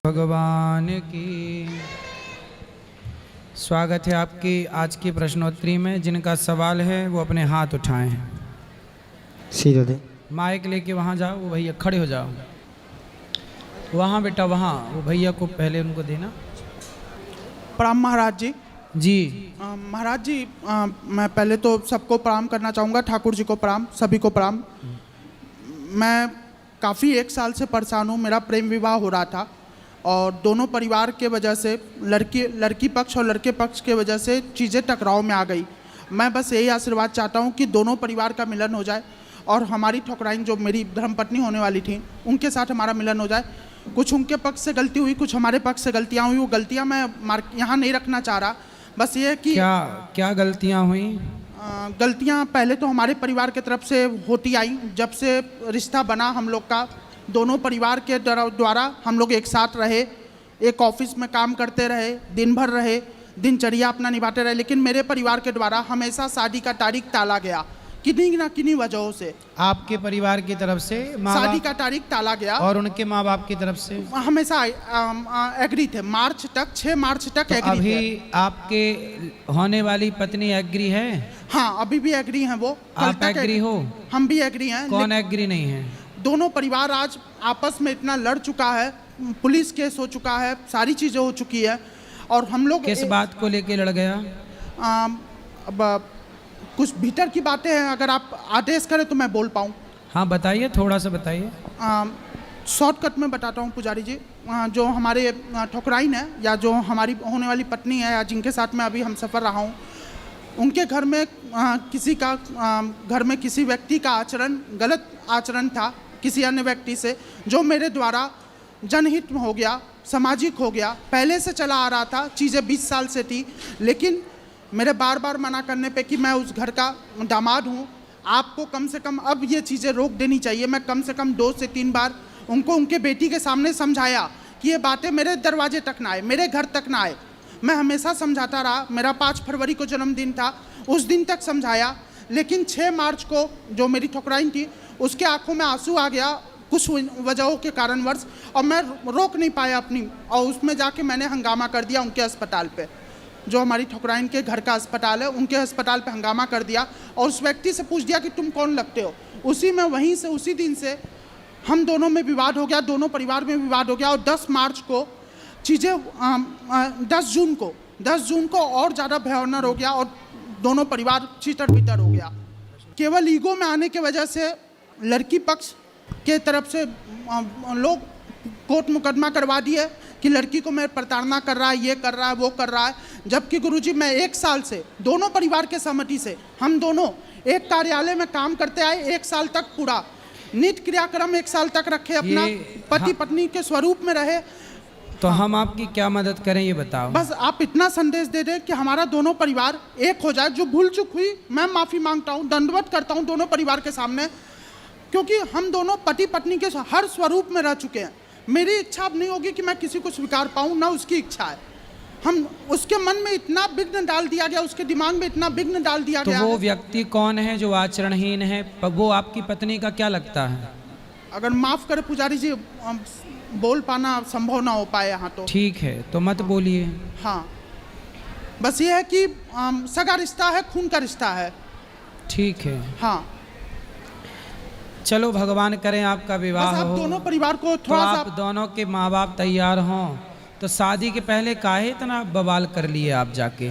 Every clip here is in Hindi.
भगवान की। स्वागत है आपकी आज की प्रश्नोत्तरी में। जिनका सवाल है वो अपने हाथ उठाएं। सीधे दे। माइक लेके वहाँ जाओ, वो भैया खड़े हो जाओ। वहाँ बेटा वहाँ, वो भैया को पहले उनको देना। प्रणाम महाराज जी। जी महाराज जी, मैं पहले तो सबको प्रणाम करना चाहूँगा। ठाकुर जी को प्रणाम, सभी को प्रणाम। मैं काफ़ी 1 साल से परेशान हूँ। मेरा प्रेम विवाह हो रहा था और दोनों परिवार के वजह से लड़की पक्ष और लड़के पक्ष के वजह से चीज़ें टकराव में आ गई। मैं बस यही आशीर्वाद चाहता हूँ कि दोनों परिवार का मिलन हो जाए और हमारी ठकुराइन जो मेरी धर्मपत्नी होने वाली थी उनके साथ हमारा मिलन हो जाए। कुछ उनके पक्ष से गलती हुई, कुछ हमारे पक्ष से गलतियाँ हुई। वो गलतियाँ मैं यहाँ नहीं रखना चाह रहा। बस ये है कि क्या गलतियाँ हुई? गलतियाँ पहले तो हमारे परिवार की तरफ से होती आई। जब से रिश्ता बना हम लोग का, दोनों परिवार के द्वारा हम लोग एक साथ रहे, एक ऑफिस में काम करते रहे, दिन भर रहे, दिनचर्या अपना निभाते रहे। लेकिन मेरे परिवार के द्वारा हमेशा शादी का तारीख टाला गया, किन्हीं ना किन्हीं वजहों से। आपके परिवार की तरफ से शादी का तारीख टाला गया और उनके माँ बाप की तरफ से हमेशा एग्री थे। मार्च तक, 6 मार्च तक एग्री थे। अभी आपके होने वाली पत्नी एग्री है? हाँ, अभी भी एग्री हैं वो। आप एग्री हो? हम भी एग्री हैं। कौन एग्री नहीं है? दोनों परिवार आज आपस में इतना लड़ चुका है, पुलिस केस हो चुका है, सारी चीज़ें हो चुकी है। और हम लोग किस बात को लेके लड़ गया? अब कुछ भीतर की बातें हैं, अगर आप आदेश करें तो मैं बोल पाऊँ। हाँ बताइए, थोड़ा सा बताइए। शॉर्टकट में बताता हूँ पुजारी जी। जो हमारे ठकुराइन है या जो हमारी होने वाली पत्नी है या जिनके साथ मैं अभी हम सफ़र रहा हूँ, उनके घर में घर में किसी व्यक्ति का आचरण, गलत आचरण था किसी अन्य व्यक्ति से, जो मेरे द्वारा जनहित में हो गया, सामाजिक हो गया। पहले से चला आ रहा था, चीज़ें 20 साल से थी। लेकिन मेरे बार बार मना करने पे कि मैं उस घर का दामाद हूँ, आपको कम से कम अब ये चीज़ें रोक देनी चाहिए। मैं कम से कम 2 से 3 बार उनको उनके बेटी के सामने समझाया कि ये बातें मेरे दरवाजे तक ना आए, मेरे घर तक ना आए। मैं हमेशा समझाता रहा। मेरा 5 फरवरी को जन्मदिन था, उस दिन तक समझाया। लेकिन 6 मार्च को जो मेरी ठकुराइन थी, उसके आंखों में आंसू आ गया कुछ वजहों के कारणवश, और मैं रोक नहीं पाया अपनी, और उसमें जाके मैंने हंगामा कर दिया उनके अस्पताल पे। जो हमारी ठकुराइन के घर का अस्पताल है, उनके अस्पताल पे हंगामा कर दिया और उस व्यक्ति से पूछ दिया कि तुम कौन लगते हो। उसी में वहीं से उसी दिन से हम दोनों में विवाद हो गया, दोनों परिवार में विवाद हो गया। और 10 मार्च को चीज़ें 10 जून को और ज़्यादा भयानक हो गया और दोनों परिवार चीटर बितर हो गया। केवल ईगो में आने की वजह से लड़की पक्ष के तरफ से लोग कोर्ट मुकदमा करवा दिए कि लड़की को मैं प्रताड़ना कर रहा है, ये कर रहा है, वो कर रहा है। जबकि गुरुजी मैं 1 साल से दोनों परिवार के सहमति से हम दोनों एक कार्यालय में काम करते आए। 1 साल तक पूरा नित्य क्रियाक्रम 1 साल तक रखे, अपना पति पत्नी के स्वरूप में रहे। तो हम आपकी क्या मदद करें ये बताओ। बस आप इतना संदेश दे दें कि हमारा दोनों परिवार एक हो जाए। जो भूल चूक हुई मैं माफ़ी मांगता हूँ, दंडवत करता हूँ दोनों परिवार के सामने, क्योंकि हम दोनों पति पत्नी के हर स्वरूप में रह चुके हैं। मेरी इच्छा अब नहीं होगी कि मैं किसी को स्वीकार पाऊँ, ना उसकी इच्छा है। हम उसके मन में इतना विघ्न डाल दिया गया, उसके दिमाग में इतना विघ्न डाल दिया गया। तो वो व्यक्ति कौन है जो आचरणहीन है? वो आपकी पत्नी का क्या लगता है? अगर माफ़ करें पुजारी जी, बोल पाना संभव ना हो पाए यहाँ तो। ठीक है, तो मत बोलिए। हाँ, बस ये है कि सगा रिश्ता है, खून का रिश्ता है। ठीक है, हाँ, चलो भगवान करें आपका विवाह बस आप हो। दोनों परिवार को तो थोड़ा आप सा। दोनों के माँ बाप तैयार हों तो शादी के पहले काहे इतना बवाल कर लिए आप जाके?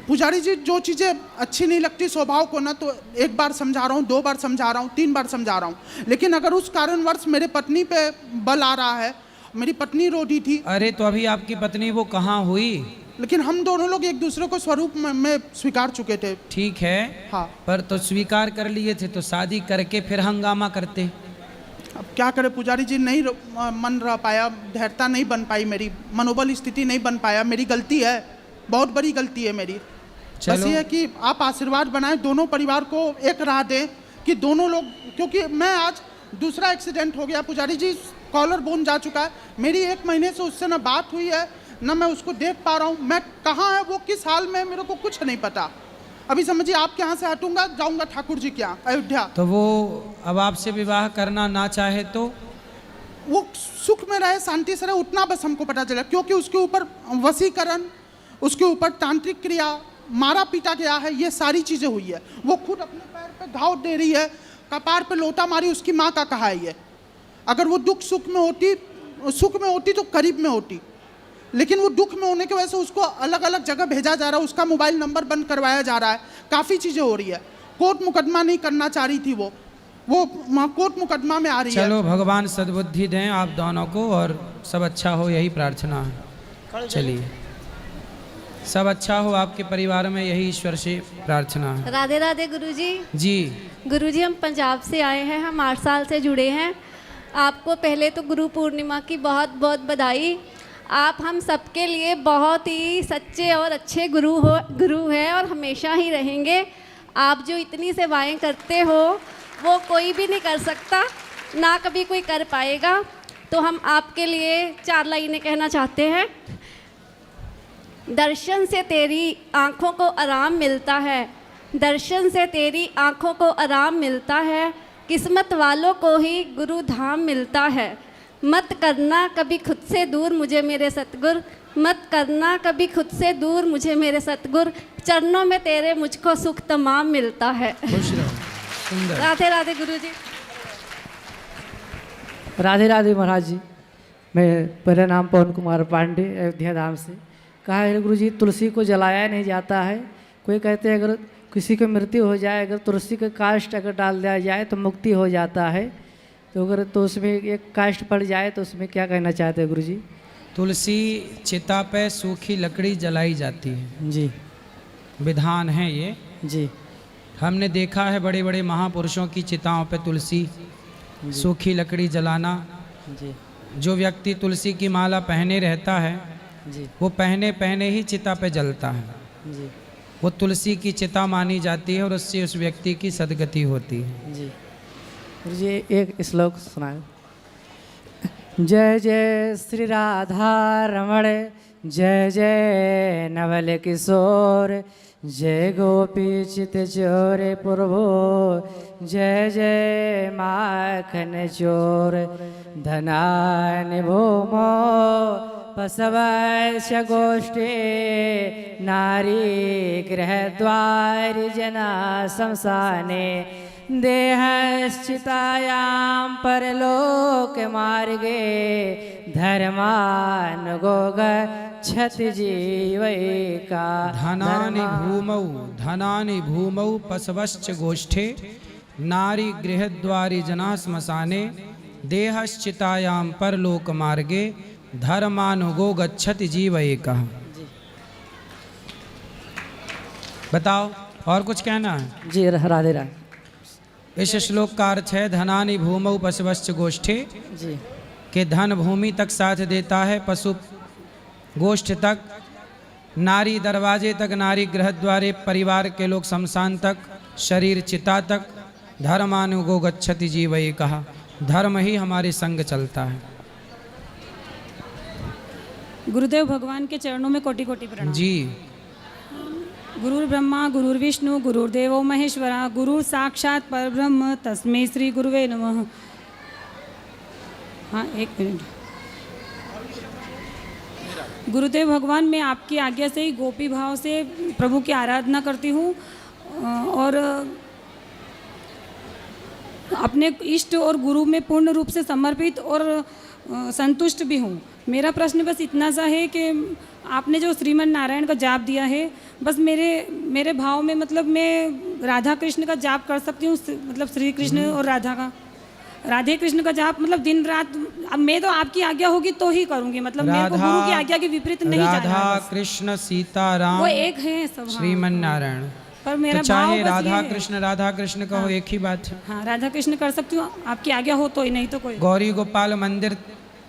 पुजारी जी, जो चीज़ें अच्छी नहीं लगती स्वभाव को ना, तो 1 बार समझा रहा हूँ, 2 बार समझा रहा हूँ, 3 बार समझा रहा हूँ। लेकिन अगर उस कारणवश मेरे पत्नी पे बल आ रहा है, मेरी पत्नी रोटी थी। अरे तो अभी आपकी पत्नी वो कहाँ हुई? लेकिन हम दोनों लोग एक दूसरे को स्वरूप में स्वीकार चुके थे। ठीक है, हाँ, पर तो स्वीकार कर लिए थे तो शादी करके फिर हंगामा करते। अब क्या करें पुजारी जी, नहीं मन रह पाया, धैर्यता नहीं बन पाई, मेरी मनोबल स्थिति नहीं बन पाया। मेरी गलती है, बहुत बड़ी गलती है मेरी। बस ये है कि आप आशीर्वाद बनाएं, दोनों परिवार को एक राह दें कि दोनों लोग, क्योंकि मैं आज दूसरा एक्सीडेंट हो गया पुजारी जी, कॉलर बोन जा चुका है। मेरी 1 महीने से उससे ना बात हुई है, ना मैं उसको देख पा रहा हूँ। मैं कहाँ है, वो किस हाल में है, मेरे को कुछ नहीं पता। अभी समझिए, आपके यहाँ से हटूंगा, जाऊंगा ठाकुर जी के यहाँ अयोध्या। तो वो अब आपसे विवाह करना ना चाहे तो? वो सुख में रहे, शांति से रहे, उतना बस हमको पता चला। क्योंकि उसके ऊपर वशीकरण, उसके ऊपर तांत्रिक क्रिया, मारा पीटा गया है, ये सारी चीज़ें हुई है। वो खुद अपने पैर पे घाव दे रही है, कपार पे लोटा मारी, उसकी माँ का कहा है ये। अगर वो दुख सुख में होती तो करीब में होती, लेकिन वो दुख में होने की वजह से उसको अलग अलग जगह भेजा जा रहा है, उसका मोबाइल नंबर बंद करवाया जा रहा है, काफ़ी चीज़ें हो रही है। कोर्ट मुकदमा नहीं करना चाह रही थी वो कोर्ट मुकदमा में आ रही है। चलो भगवान सद्बुद्धि दें आप दोनों को और सब अच्छा हो, यही प्रार्थना है। चलिए, सब अच्छा हो आपके परिवार में, यही ईश्वर से प्रार्थना है। राधे राधे गुरुजी। जी गुरुजी, हम पंजाब से आए हैं, हम 8 साल से जुड़े हैं। आपको पहले तो गुरु पूर्णिमा की बहुत बहुत बधाई। आप हम सबके लिए बहुत ही सच्चे और अच्छे गुरु हैं और हमेशा ही रहेंगे। आप जो इतनी सेवाएं करते हो वो कोई भी नहीं कर सकता, ना कभी कोई कर पाएगा। तो हम आपके लिए 4 लाइनें कहना चाहते हैं। दर्शन से तेरी आँखों को आराम मिलता है, दर्शन से तेरी आँखों को आराम मिलता है, किस्मत वालों को ही गुरु धाम मिलता है। मत करना कभी खुद से दूर मुझे मेरे सतगुर, मत करना कभी खुद से दूर मुझे मेरे सतगुर, चरणों में तेरे मुझको सुख तमाम मिलता है। खुश रहो, सुंदर। राधे राधे गुरुजी। राधे राधे महाराज जी। मेरा नाम पवन कुमार पांडे, अयोध्या धाम से। कहा है गुरु जी, तुलसी को जलाया नहीं जाता है। कोई कहते हैं अगर किसी की मृत्यु हो जाए, अगर तुलसी का काष्ठ अगर डाल दिया जाए तो मुक्ति हो जाता है। तो अगर तो उसमें एक काष्ठ पड़ जाए तो उसमें क्या कहना चाहते हैं गुरु जी? तुलसी चिता पे सूखी लकड़ी जलाई जाती है जी, विधान है ये जी, हमने देखा है बड़े बड़े महापुरुषों की चिताओं पे तुलसी सूखी लकड़ी जलाना। जी, जो व्यक्ति तुलसी की माला पहने रहता है जी, वो पहने पहने ही चिता पे जलता है। जी, वो तुलसी की चिता मानी जाती है और उससे उस व्यक्ति की सदगति होती है। जी। गुरु जी एक श्लोक सुनाए। जय जय श्री राधा रमण, जय जय नवल किशोर, जय गोपी चित चोर प्रभु, जय जय माखन चोर, धनानि भूमो पशवश्च गोष्ठे, नारी गृहद्वारि जना शमशाने, देहश्चितायां परलोक मार्गे, धर्मानुगोगच्छति जीवैका। धनानि भूमौ पशवश्च गोष्ठे, नारी गृहद्वारि जना श्मशाने, देहश्चितायां परलोक मार्गे, धर्मानुगो गच्छति जीव एकः। बताओ और कुछ कहना है? जी राधे राधे। इस श्लोक का अर्थ है धनानि भूमौ पशवश्च गोष्ठे, जी, के धन भूमि तक साथ देता है, पशु गोष्ठ तक, नारी दरवाजे तक, नारी गृह द्वारे, परिवार के लोग शमशान तक, शरीर चिता तक, धर्मानुगो गच्छति जीव एकः। धर्म ही हमारे संग चलता है। गुरुदेव भगवान के चरणों में कोटि कोटि प्रणाम। जी। गुरुर् ब्रह्मा गुरुर्विष्णु गुरुर्देवो महेश्वरा, गुरु साक्षात परब्रह्म तस्मै श्री गुरुवे नमः। हाँ, एक मिनट। गुरुदेव भगवान, मैं आपकी आज्ञा से ही गोपी भाव से प्रभु की आराधना करती हूँ और अपने इष्ट और गुरु में पूर्ण रूप से समर्पित और संतुष्ट भी हूँ। मेरा प्रश्न बस इतना सा है कि आपने जो श्रीमन नारायण का जाप दिया है, बस मेरे भाव में मतलब मैं राधा कृष्ण का जाप कर सकती हूँ, मतलब श्री कृष्ण और राधा का, राधे कृष्ण का जाप मतलब दिन रात। अब मैं तो आपकी आज्ञा होगी तो ही करूँगी, मतलब मेरे को गुरु की आज्ञा के विपरीत नहीं जाना है। राधा कृष्ण सीताराम वो एक है सब। श्रीमन नारायण। पर मेरा तो चाहे भाव राधा कृष्ण कहो, एक ही बात है। हाँ, राधा कृष्ण कर सकती हूँ, आपकी आज्ञा हो तो ही, नहीं तो कोई। गौरी गोपाल मंदिर,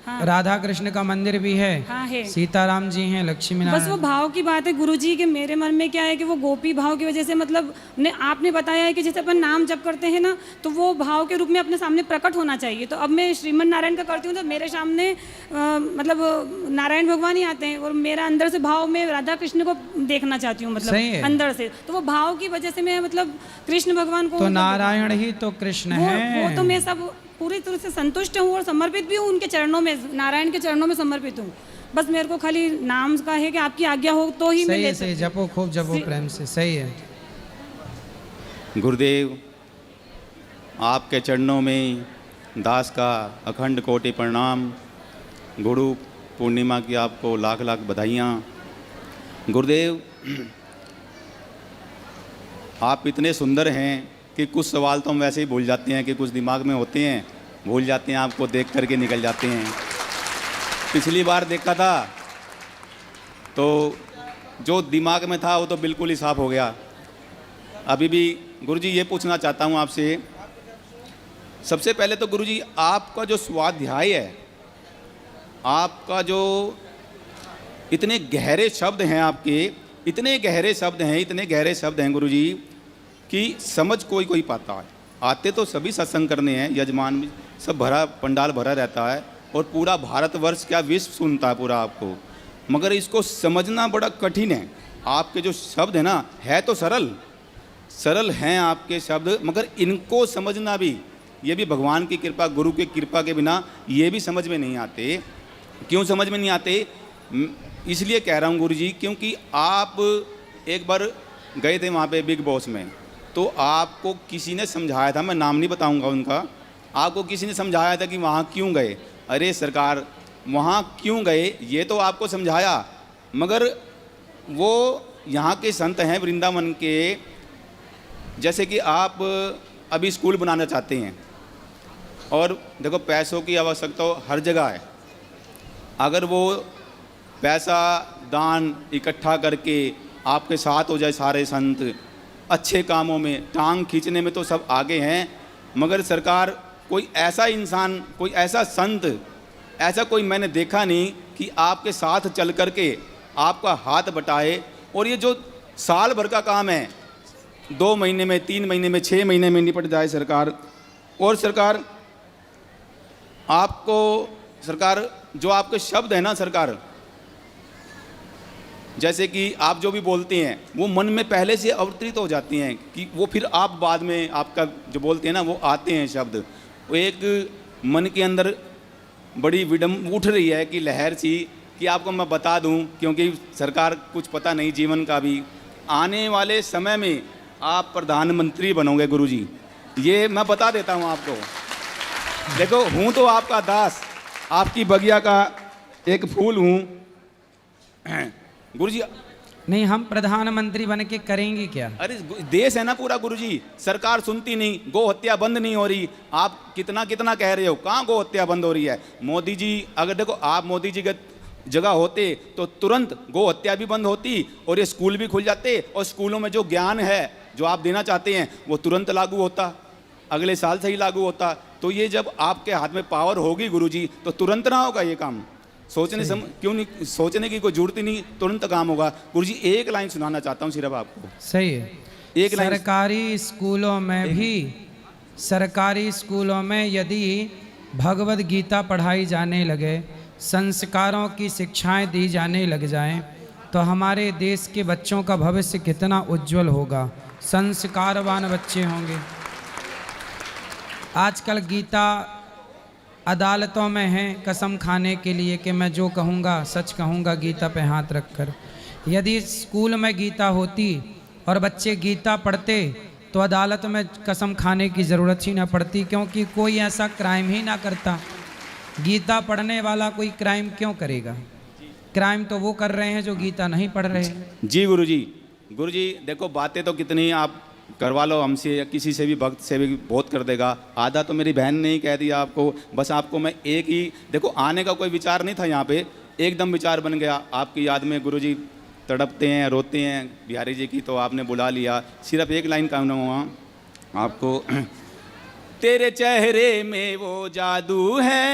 हाँ। राधा कृष्ण का मंदिर भी है, हाँ है। सीताराम जी हैं, लक्ष्मी बस नारायण। वो भाव की बात है गुरुजी के। मेरे मन में क्या है कि वो गोपी भाव की वजह से, मतलब आपने बताया है कि जैसे अपन नाम जप करते हैं ना, तो वो भाव के रूप में अपने सामने प्रकट होना चाहिए। तो अब मैं श्रीमन नारायण का करती हूँ तो मेरे सामने मतलब नारायण भगवान ही आते हैं और मेरा अंदर से भाव में राधा कृष्ण को देखना चाहती हूँ, मतलब अंदर से। तो वो भाव की वजह से मैं मतलब कृष्ण भगवान को, तो नारायण ही तो कृष्ण है। वो तो मैं सब पूरी तरह से संतुष्ट हूँ और समर्पित भी हूँ उनके चरणों में, नारायण के चरणों में समर्पित हूँ। बस मेरे को खाली नाम का है कि आपकी आज्ञा हो तो ही सही मैं है, ले सही सकती हूँ। जपो, खूब जपो प्रेम से, सही है। गुरुदेव, आपके चरणों में दास का अखंड कोटि प्रणाम। गुरु पूर्णिमा की आपको लाख लाख बधाइयाँ। गुरुदेव, आप इतने सुंदर हैं कि कुछ सवाल तो हम वैसे ही भूल जाते हैं, कि कुछ दिमाग में होते हैं, भूल जाते हैं, आपको देख करके निकल जाते हैं। पिछली बार देखा था तो जो दिमाग में था वो तो बिल्कुल ही साफ हो गया। अभी भी गुरुजी ये पूछना चाहता हूँ आपसे, सबसे पहले तो गुरुजी आपका जो स्वाध्याय है, आपका जो इतने गहरे शब्द हैं आपके, इतने गहरे शब्द हैं, इतने गहरे शब्द हैं गुरुजी कि समझ कोई कोई पाता है। आते तो सभी सत्संग करने हैं, यजमान में सब भरा, पंडाल भरा रहता है और पूरा भारतवर्ष क्या विश्व सुनता है पूरा आपको, मगर इसको समझना बड़ा कठिन है। आपके जो शब्द है ना, है तो सरल सरल हैं आपके शब्द, मगर इनको समझना भी, ये भी भगवान की कृपा, गुरु की कृपा के बिना ये भी समझ में नहीं आते। क्यों समझ में नहीं आते? इसलिए कह रहा हूँ गुरुजी, क्योंकि आप एक बार गए थे वहाँ पे बिग बॉस में, तो आपको किसी ने समझाया था, मैं नाम नहीं बताऊँगा उनका, आपको किसी ने समझाया था कि वहाँ क्यों गए। अरे सरकार, वहाँ क्यों गए ये तो आपको समझाया, मगर वो यहाँ के संत हैं वृंदावन के, जैसे कि आप अभी स्कूल बनाना चाहते हैं और देखो पैसों की आवश्यकता हर जगह है। अगर वो पैसा दान इकट्ठा करके आपके साथ हो जाए सारे संत, अच्छे कामों में टांग खींचने में तो सब आगे हैं, मगर सरकार कोई ऐसा इंसान, कोई ऐसा संत, ऐसा कोई मैंने देखा नहीं कि आपके साथ चल कर के आपका हाथ बटाए। और ये जो साल भर का काम है, 2 महीने में, 3 महीने में, 6 महीने में निपट जाए सरकार। और सरकार आपको, सरकार जो आपके शब्द है ना सरकार, जैसे कि आप जो भी बोलते हैं वो मन में पहले से अवतरित हो जाती हैं, कि वो फिर आप बाद में आपका जो बोलते हैं ना वो आते हैं शब्द। वो एक मन के अंदर बड़ी विडम्ब उठ रही है कि लहर सी, कि आपको मैं बता दूं, क्योंकि सरकार कुछ पता नहीं जीवन का भी, आने वाले समय में आप प्रधानमंत्री बनोगे गुरुजी, ये मैं बता देता हूं आपको। देखो, हूं तो आपका दास, आपकी बगिया का एक फूल हूं गुरुजी। नहीं, हम प्रधानमंत्री बन के करेंगे क्या? अरे देश है ना पूरा गुरुजी, सरकार सुनती नहीं, गो हत्या बंद नहीं हो रही। आप कितना कितना कह रहे हो, कहाँ गो हत्या बंद हो रही है? मोदी जी, अगर देखो आप मोदी जी के जगह होते तो तुरंत गो हत्या भी बंद होती और ये स्कूल भी खुल जाते, और स्कूलों में जो ज्ञान है जो आप देना चाहते हैं वो तुरंत लागू होता, अगले साल से ही लागू होता। तो ये जब आपके हाथ में पावर होगी गुरुजी, तो तुरंत ना होगा ये काम, सोचने क्यों नहीं, सोचने की कोई जरूरत ही नहीं, तुरंत काम होगा। गुरुजी एक लाइन सुनाना चाहता हूँ सिर्फ आपको, सही है। एक लाइन। सरकारी स्कूलों में भी, सरकारी स्कूलों में यदि भगवद गीता पढ़ाई जाने लगे, संस्कारों की शिक्षाएं दी जाने लग जाएं, तो हमारे देश के बच्चों का भविष्य कितना उज्जवल होगा, संस्कारवान बच्चे होंगे। आजकल गीता अदालतों में है कसम खाने के लिए कि मैं जो कहूँगा सच कहूँगा गीता पे हाथ रखकर। यदि स्कूल में गीता होती और बच्चे गीता पढ़ते तो अदालत में कसम खाने की ज़रूरत ही ना पड़ती, क्योंकि कोई ऐसा क्राइम ही ना करता। गीता पढ़ने वाला कोई क्राइम क्यों करेगा? क्राइम तो वो कर रहे हैं जो गीता नहीं पढ़ रहे हैं। जी गुरुजी। गुरुजी देखो, बातें तो कितनी आप करवा लो हमसे या किसी से भी, भक्त से भी बहुत कर देगा। आधा तो मेरी बहन ने ही कह दिया आपको, बस आपको मैं एक ही, देखो आने का कोई विचार नहीं था यहाँ पे, एकदम विचार बन गया आपकी याद में। गुरुजी तड़पते हैं, रोते हैं बिहारी जी की, तो आपने बुला लिया। सिर्फ एक लाइन कहना हुआ आपको, तेरे चेहरे में वो जादू है,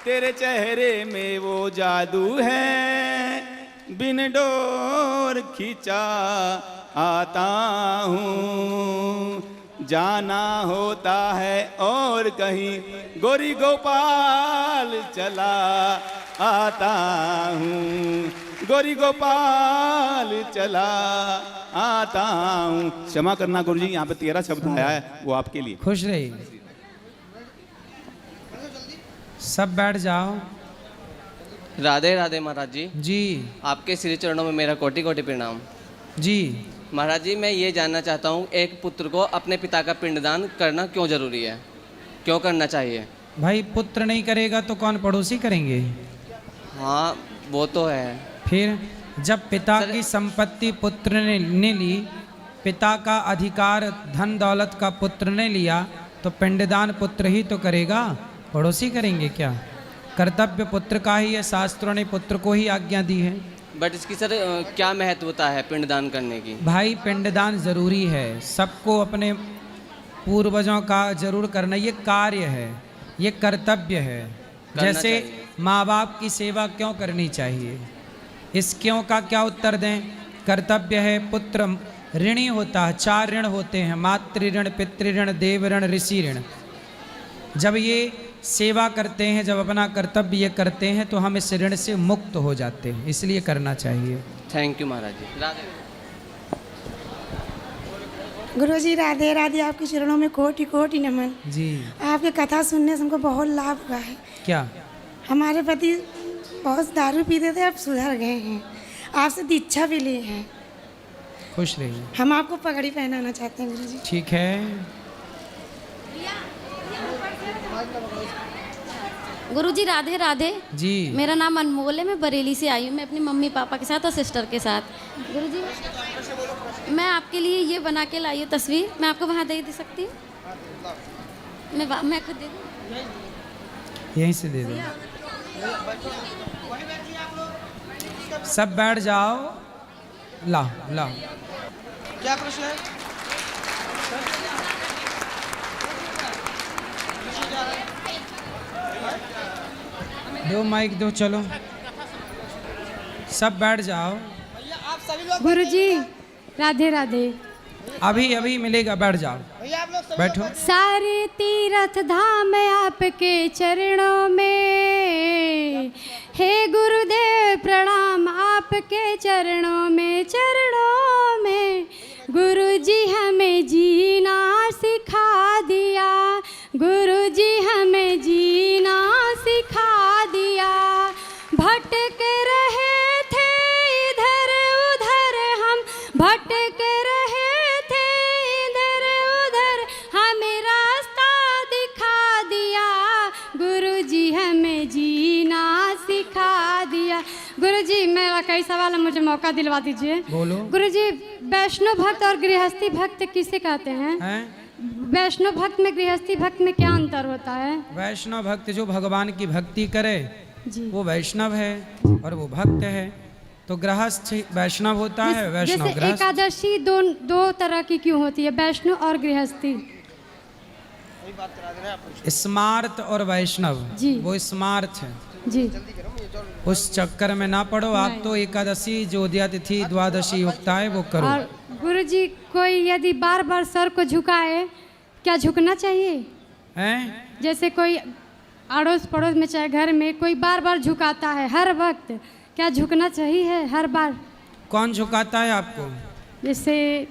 तेरे चेहरे में वो जादू है, बिन डोर खींचा आता हूँ, जाना होता है और कहीं गोरी गोपाल चला आता हूँ, गोरी गोपाल चला आता हूँ। क्षमा करना गुरुजी, यहाँ पे 13 शब्द आया है, वो आपके लिए। खुश रहिए। सब बैठ जाओ। राधे राधे महाराज जी। जी आपके श्री चरणों में मेरा कोटि कोटि प्रणाम। जी महाराज जी, मैं ये जानना चाहता हूँ, एक पुत्र को अपने पिता का पिंडदान करना क्यों जरूरी है, क्यों करना चाहिए? भाई, पुत्र नहीं करेगा तो कौन पड़ोसी करेंगे? हाँ वो तो है। फिर जब पिता की संपत्ति पुत्र ने ली, पिता का अधिकार धन दौलत का पुत्र ने लिया, तो पिंडदान पुत्र ही तो करेगा, पड़ोसी करेंगे क्या? कर्तव्य पुत्र का ही है, शास्त्रों ने पुत्र को ही आज्ञा दी है। बट इसकी सर क्या महत्वता है पिंडदान करने की? भाई, पिंडदान जरूरी है, सबको अपने पूर्वजों का जरूर करना, ये कार्य है, ये कर्तव्य है। जैसे माँ बाप की सेवा क्यों करनी चाहिए, इस क्यों का क्या उत्तर दें? कर्तव्य है। पुत्र ऋणी होता है, 4 ऋण होते हैं, मातृ ऋण, पितृ ऋण, देव ऋण, ऋषि ऋण। जब ये सेवा करते हैं, जब अपना कर्तव्य ये करते हैं, तो हम इस ऋण से मुक्त हो जाते हैं, इसलिए करना चाहिए। थैंक यू महाराज जी। राधे। गुरुजी राधे राधे, आपके चरणों में कोटि कोटि नमन। जी। आपकी कथा सुनने से हमको बहुत लाभ हुआ है। क्या? हमारे पति बहुत दारू पीते थे, अब सुधर गए हैं, आपसे दीक्षा भी लिए हैं। खुश रहिए। हम आपको पगड़ी पहनाना चाहते हैं गुरुजी। ठीक है। गुरुजी राधे राधे। जी। मेरा नाम अनमोल है, मैं बरेली से आई हूँ, मैं अपनी मम्मी पापा के साथ और सिस्टर के साथ। गुरुजी, मैं आपके लिए ये बना के लाई हूँ तस्वीर, मैं आपको वहाँ दे सकती हूँ? मैं खुद दे दूँ? यहीं से दे दो। सब बैठ जाओ। लाओ लाओ। क्या प्रश्न है? दो माइक दो, चलो सब बैठ जाओ। गुरुजी राधे राधे। अभी अभी मिलेगा, बैठ जाओ, बैठो। सारे तीर्थ धाम आपके चरणों में, हे गुरुदेव प्रणाम आपके चरणों में, चरणों में। गुरुजी हमें जीना सिखा दिया, गुरुजी हमें जीना सिखा दिया। भटक रहे थे इधर उधर हम, भटक रहे थे इधर उधर, हमें रास्ता दिखा दिया, गुरुजी हमें जीना सिखा दिया। गुरुजी, मेरा कई सवाल है, मुझे मौका दिलवा दीजिए। बोलो। गुरुजी, वैष्णव भक्त और गृहस्थी भक्त किसे कहते हैं? वैष्णव भक्त में गृहस्थी भक्त में क्या अंतर होता है? वैष्णव भक्त जो भगवान की भक्ति करे जी, वो वैष्णव है और वो भक्त है। तो गृहस्थ वैष्णव होता है, वैष्णव जैसे गृहस्थ। एकादशी दो तरह की क्यों होती है, वैष्णव और गृहस्थी? स्मार्त और वैष्णव जी। वो स्मार्त है जी। उस चक्कर में ना पड़ो आप। तो एकादशी जो तिथि द्वादशी उगता है वो करो। और गुरुजी, कोई यदि बार बार सर को झुकाए, क्या झुकना चाहिए? हैं? जैसे कोई अड़ोस पड़ोस में चाहे घर में कोई बार बार झुकाता है हर वक्त, क्या झुकना चाहिए हर बार? कौन झुकाता है आपको? जैसे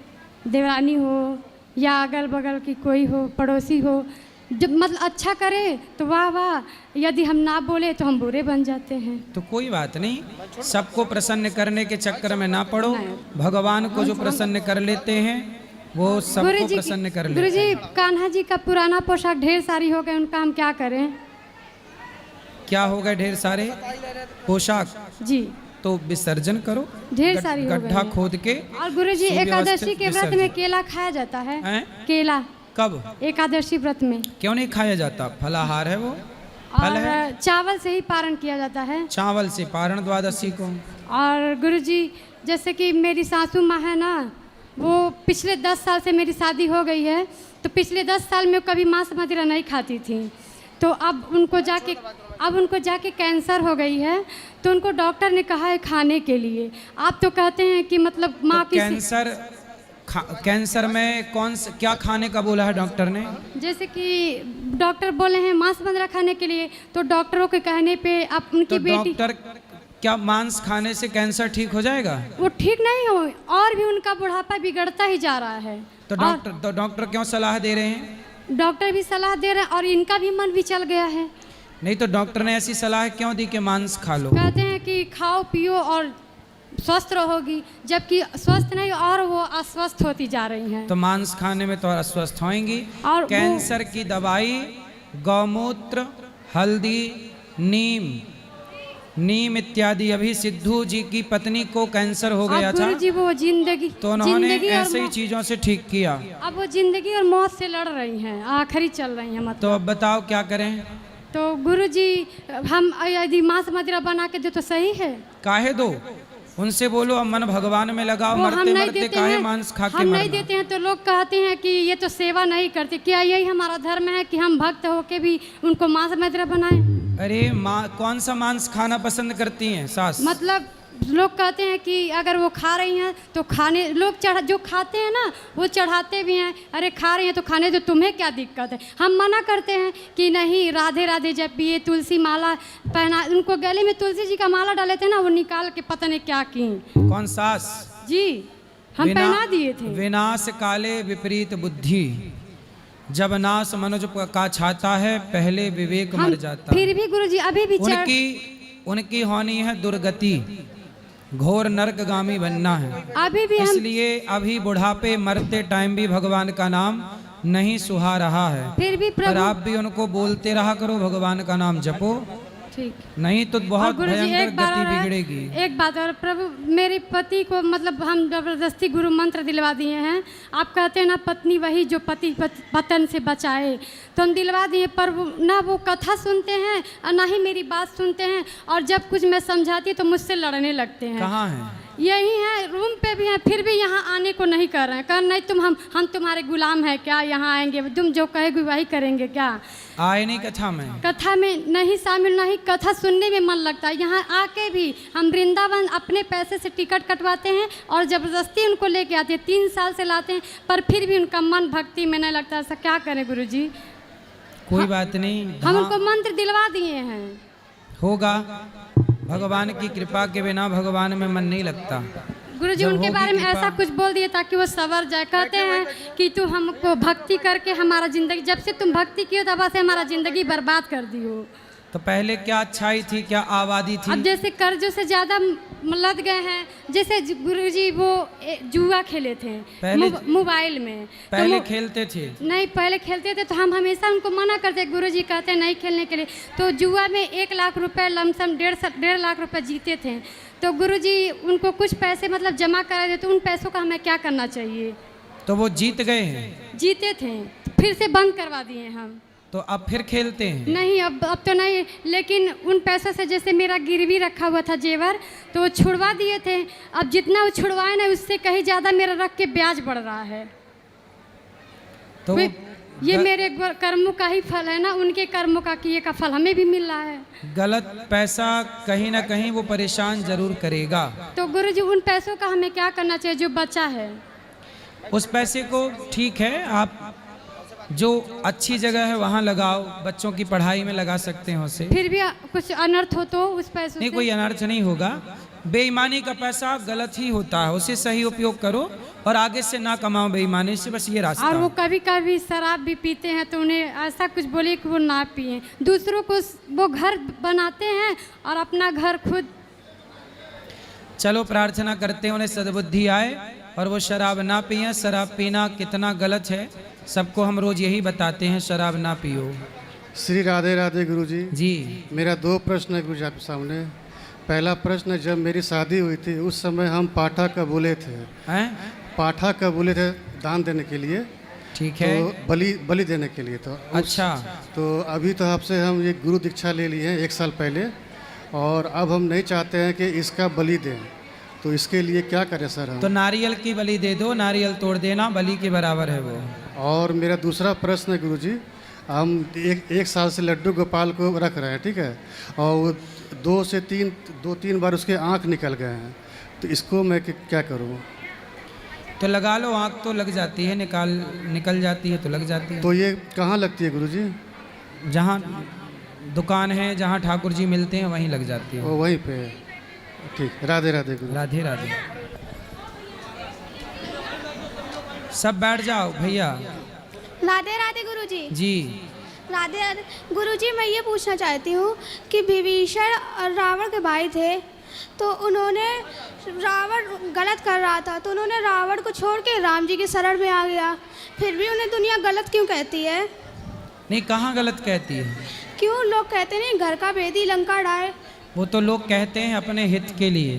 देवरानी हो या अगल बगल की कोई हो, पड़ोसी हो, जब मतलब अच्छा करे तो वाह वाह, यदि हम ना बोले तो हम बुरे बन जाते हैं। तो कोई बात नहीं, सबको प्रसन्न करने के चक्कर में ना पड़ो। भगवान को जो प्रसन्न कर लेते हैं वो सबको प्रसन्न कर लेते हैं। गुरुजी, कान्हा जी का पुराना पोशाक ढेर सारी हो गए, उनका हम क्या करें? क्या हो गए ढेर सारे पोशाक? जी। तो विसर्जन करो, ढेर सारी हो गए गड्ढा खोद के। और गुरुजी, एकादशी के व्रत में केला खाया जाता है? केला कब? एकादशी व्रत में। क्यों नहीं खाया जाता? फलाहार है वो, फल है। चावल से ही पारण किया जाता है। चावल से पारण द्वादशी को। और गुरुजी, जैसे कि मेरी सासू माँ है ना, वो पिछले 10 साल से मेरी शादी हो गई है, तो पिछले 10 साल में कभी मांस मदिरा नहीं खाती थी। तो अब उनको जाके कैंसर हो गई है, तो उनको डॉक्टर ने कहा है खाने के लिए। आप तो कहते हैं कि मतलब माँ तो की कैंसर में क्या खाने का बोला है डॉक्टर ने? जैसे कि डॉक्टर बोले हैं मांस मदिरा खाने के लिए, तो डॉक्टरों के कहने पे आप उनकी बेटी क्या मांस खाने से कैंसर ठीक हो जाएगा? वो ठीक नहीं हो, और भी उनका बुढ़ापा बिगड़ता ही जा रहा है। तो डॉक्टर क्यों सलाह दे रहे हैं? डॉक्टर भी सलाह दे रहे हैं और इनका भी मन भी चल गया है। नहीं तो डॉक्टर ने ऐसी सलाह क्यों दी कि मांस खा लो? कहते हैं कि खाओ पियो और स्वस्थ रहोगी, जबकि स्वस्थ नहीं और वो अस्वस्थ होती जा रही हैं। तो मांस खाने में तो अस्वस्थ होएंगी। और कैंसर की दवाई गौमूत्र, हल्दी, नीम इत्यादि। अभी सिद्धू जी की पत्नी को कैंसर हो गया था गुरु जी वो जिंदगी तो उन्होंने ऐसे ही चीजों से ठीक किया। अब वो जिंदगी और मौत से लड़ रही हैं, आखिरी चल रही हैं मतलब। तो अब बताओ क्या करें? तो गुरु जी हम यदि मांस मदिरा बना के दे तो सही है? काहे दो, उनसे बोलो अब मन भगवान में लगाओ, मरते मरते काहे मांस खा के हम मरना? नहीं देते हैं तो लोग कहते हैं कि ये तो सेवा नहीं करते। क्या यही हमारा धर्म है कि हम भक्त होके भी उनको मांस मदिरा बनाएं? अरे कौन सा मांस खाना पसंद करती हैं सास? मतलब लोग कहते हैं कि अगर वो खा रही हैं तो खाने, लोग जो खाते हैं ना वो चढ़ाते भी हैं। अरे खा रही हैं तो खाने दो, तुम्हें क्या दिक्कत है? हम मना करते हैं कि नहीं, राधे राधे जब पिए, तुलसी माला पहना, उनको गले में तुलसी जी का माला डाले थे ना, वो निकाल के पता नहीं क्या की। कौन सास? जी हम पहना दिए थे। विनाश काले विपरीत बुद्धि, जब नाश मनुज का छाता है, पहले विवेक मर जाता। फिर भी गुरुजी अभी भी उनकी होनी है दुर्गति, घोर नरकगामी बनना है। अभी भी इसलिए अभी बुढ़ापे मरते टाइम भी भगवान का नाम नहीं सुहा रहा है। फिर भी पर आप भी उनको बोलते रहा करो, भगवान का नाम जपो, ठीक, नहीं तो बहुत भयंकर गति बिगड़ेगी। एक बात और प्रभु, मेरे पति को मतलब हम जबरदस्ती गुरु मंत्र दिलवा दिए हैं। आप कहते हैं ना पत्नी वही जो पति पतन से बचाए, तो हम दिलवा दिए, पर ना वो कथा सुनते हैं और ना ही मेरी बात सुनते हैं। और जब कुछ मैं समझाती तो मुझसे लड़ने लगते हैं। कहाँ हैं? यही है, रूम पे भी हैं, फिर भी यहाँ आने को नहीं कर रहे हैं। कर नहीं, तुम हम तुम्हारे गुलाम हैं क्या? यहाँ आएंगे, तुम जो कहेगी वही करेंगे क्या? आए नहीं कथा में? कथा में नहीं शामिल, नहीं कथा सुनने में मन लगता है। यहाँ आके भी हम वृंदावन अपने पैसे से टिकट कटवाते हैं और ज़बरदस्ती उनको लेके आते हैं। 3 साल से लाते हैं, पर फिर भी उनका मन भक्ति में नहीं लगता। ऐसा क्या करें गुरुजी? कोई बात नहीं, हम उनको मंत्र दिलवा दिए हैं। होगा, भगवान की कृपा के बिना भगवान में मन नहीं लगता। गुरुजी उनके बारे में ऐसा कुछ बोल दिए ताकि वो सवर जाए। कहते हैं कि तू हमको भक्ति करके हमारा जिंदगी, जब से तुम भक्ति की हो तब से हमारा जिंदगी बर्बाद कर दी हो। तो पहले क्या अच्छाई थी, क्या आबादी थी? अब जैसे कर्जों से ज़्यादा लद गए हैं। जैसे गुरुजी वो जुआ खेले थे मोबाइल में, पहले खेलते थे? नहीं, पहले खेलते थे तो हम हमेशा उनको मना करते। गुरुजी कहते नहीं खेलने के लिए। तो जुआ में 1 लाख रुपए लमसम 1.5 लाख रुपए जीते थे। तो गुरुजी उनको कुछ पैसे मतलब जमा करा दे, तो उन पैसों का हमें क्या करना चाहिए? तो वो जीत गए हैं? जीते थे, फिर से बंद करवा दिए हम। तो अब फिर खेलते हैं? नहीं, अब तो नहीं, लेकिन उन पैसों से जैसे मेरा गिरवी रखा हुआ था जेवर, तो वो छुड़वा दिए थे। अब जितना वो छुड़वाए ना उससे कहीं ज़्यादा मेरा रख के ब्याज बढ़ रहा है। तो ये मेरे कर्मों का ही फल है ना, उनके कर्मों का किए का फल हमें भी मिल रहा है। गलत पैसा कहीं ना कहीं वो परेशान जरूर करेगा। तो गुरुजी उन पैसों का हमें क्या करना चाहिए जो बचा है? उस पैसे को ठीक है, आप जो अच्छी जगह है वहाँ लगाओ, बच्चों की पढ़ाई में लगा सकते हैं उसे। फिर भी कुछ अनर्थ हो तो उस पैसों नहीं, कोई अनर्थ नहीं होगा। बेईमानी का पैसा गलत ही होता है, उसे सही उपयोग करो और आगे से ना कमाओ बेईमानी से, बस ये रास्ता। और वो कभी कभी शराब भी पीते हैं, तो उन्हें ऐसा कुछ बोलिए कि वो ना पिए। दूसरों को वो घर बनाते हैं और अपना घर खुद। चलो प्रार्थना करते हैं उन्हें सद्बुद्धि आए और वो शराब ना पिए। शराब पीना कितना गलत है, सबको हम रोज यही बताते हैं, शराब ना पियो। श्री राधे राधे गुरुजी। जी, मेरा 2 प्रश्न है गुरुजी आपके सामने। पहला प्रश्न, जब मेरी शादी हुई थी उस समय हम पाठा का बोले थे। हैं? पाठा का बोले थे दान देने के लिए, ठीक है, तो बलि देने के लिए। तो अच्छा, तो अभी तो आपसे हम ये गुरु दीक्षा ले ली है 1 साल पहले, और अब हम नहीं चाहते हैं कि इसका बलि दें, तो इसके लिए क्या करें सर हम? तो नारियल की बलि दे दो, नारियल तोड़ देना, बलि के बराबर है वो। और मेरा दूसरा प्रश्न है गुरुजी, हम एक साल से लड्डू गोपाल को रख रहे हैं, ठीक है, और 2 से 3 बार उसके आँख निकल गए हैं, तो इसको मैं क्या करूँ? तो लगा लो, आँख तो लग जाती है, निकल जाती है तो लग जाती है। तो ये कहाँ लगती है गुरुजी? जहाँ दुकान है, जहाँ ठाकुर जी मिलते हैं वहीं लग जाती है। वो वहीं पे। ठीक, राधे राधे गुरु। राधे राधे। सब बैठ जाओ भैया। राधे राधे गुरुजी। जी राधे राधे गुरुजी, मैं ये पूछना चाहती हूँ कि विभीषण और रावण के भाई थे, तो उन्होंने रावण गलत कर रहा था तो उन्होंने रावण को छोड़ के राम जी की शरण में आ गया, फिर भी उन्हें दुनिया गलत क्यों कहती है? नहीं, कहाँ गलत कहती है? क्यों लोग कहते नहीं घर का भेदी लंका ढाए? वो तो लोग कहते हैं अपने हित के लिए,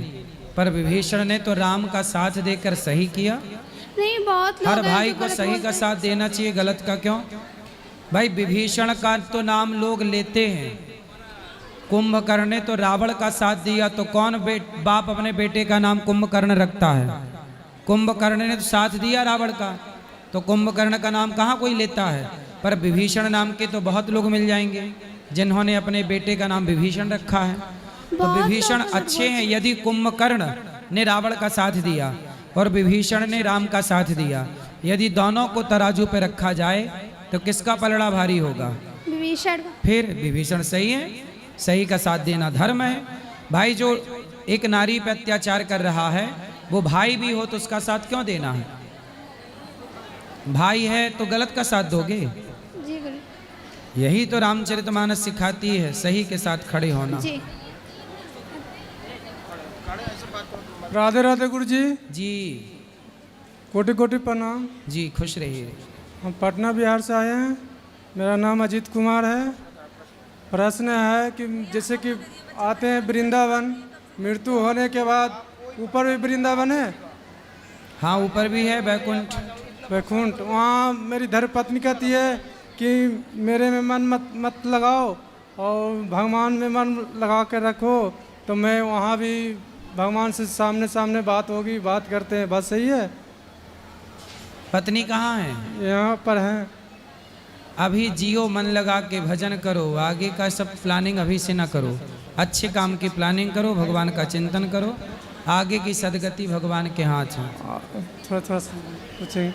पर विभीषण ने तो राम का साथ देकर सही किया। नहीं, बहुत लोग हर हैं भाई जो को गलत सही बोलते का हैं। साथ देना चाहिए, गलत का क्यों? भाई विभीषण का तो नाम लोग लेते हैं, कुंभकर्ण ने तो रावण का साथ दिया, तो कौन बाप अपने बेटे का नाम कुंभकर्ण रखता है? कुंभकर्ण ने तो साथ दिया रावण का, तो कुंभकर्ण का नाम कहाँ कोई लेता है? पर विभीषण नाम के तो बहुत लोग मिल जाएंगे जिन्होंने अपने बेटे का नाम विभीषण रखा है। तो विभीषण अच्छे हैं यदि कुंभकर्ण ने रावण का साथ दिया और विभीषण ने राम का साथ दिया। यदि दोनों को तराजू पे रखा जाए तो किसका पलड़ा भारी होगा? विभीषण। फिर विभीषण सही है, सही का साथ देना धर्म है। भाई जो एक नारी पे अत्याचार कर रहा है वो भाई भी हो तो उसका साथ क्यों देना है? भाई है तो गलत का साथ दोगे? जी गुरु यही तो रामचरितमानस सिखाती है, सही के साथ खड़े होना। जी। राधे राधे गुरु जी। जी कोटि कोटि प्रणाम जी, खुश रहिए। हम पटना बिहार से आए हैं। मेरा नाम अजीत कुमार है। प्रश्न है कि जैसे कि आते हैं वृंदावन, मृत्यु होने के बाद ऊपर भी वृंदावन है? हाँ, ऊपर भी है वैकुंठ। वैकुंठ, वहाँ मेरी धर्मपत्नी कहती है कि मेरे में मन मत लगाओ और भगवान में मन लगा कर रखो, तो मैं वहाँ भी भगवान से सामने सामने बात होगी, बात करते हैं, बात सही है? पत्नी कहाँ है? यहाँ पर है। अभी जियो, मन लगा के भजन करो, आगे का सब प्लानिंग अभी से ना करो। अच्छे काम की प्लानिंग करो, भगवान का चिंतन करो, आगे की सदगति भगवान के हाथ है। थोड़ा थोड़ा पूछेंगे।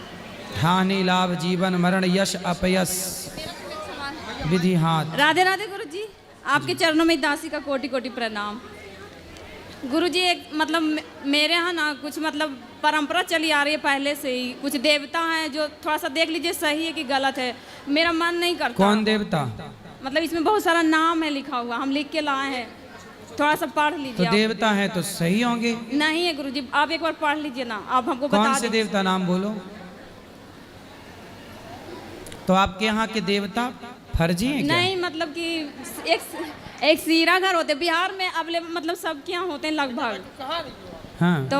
हानि लाभ जीवन मरण यश अपयश विधि हाथ। राधे राधे गुरु जी, आपके चरणों में दासी का कोटि कोटि प्रणाम। गुरु जी, एक मतलब मेरे यहाँ ना कुछ मतलब परंपरा चली आ रही है पहले से ही। कुछ देवता हैं जो थोड़ा सा देख लीजिए सही है कि गलत है, मेरा मन नहीं करता। कौन देवता? मतलब इसमें बहुत सारा नाम है लिखा हुआ, हम लिख के लाए हैं, थोड़ा सा पढ़ लीजिए। तो देवता है तो सही होंगे? नहीं है गुरु जी, आप एक बार पढ़ लीजिए ना, आप हमको बता कौन से देवता नाम बोलो? तो आपके यहाँ के देवता फर्जी हैं क्या? नहीं, मतलब कि एक सीरा घर होते बिहार में, अब मतलब सबके यहाँ होते हैं लगभग। हाँ। तो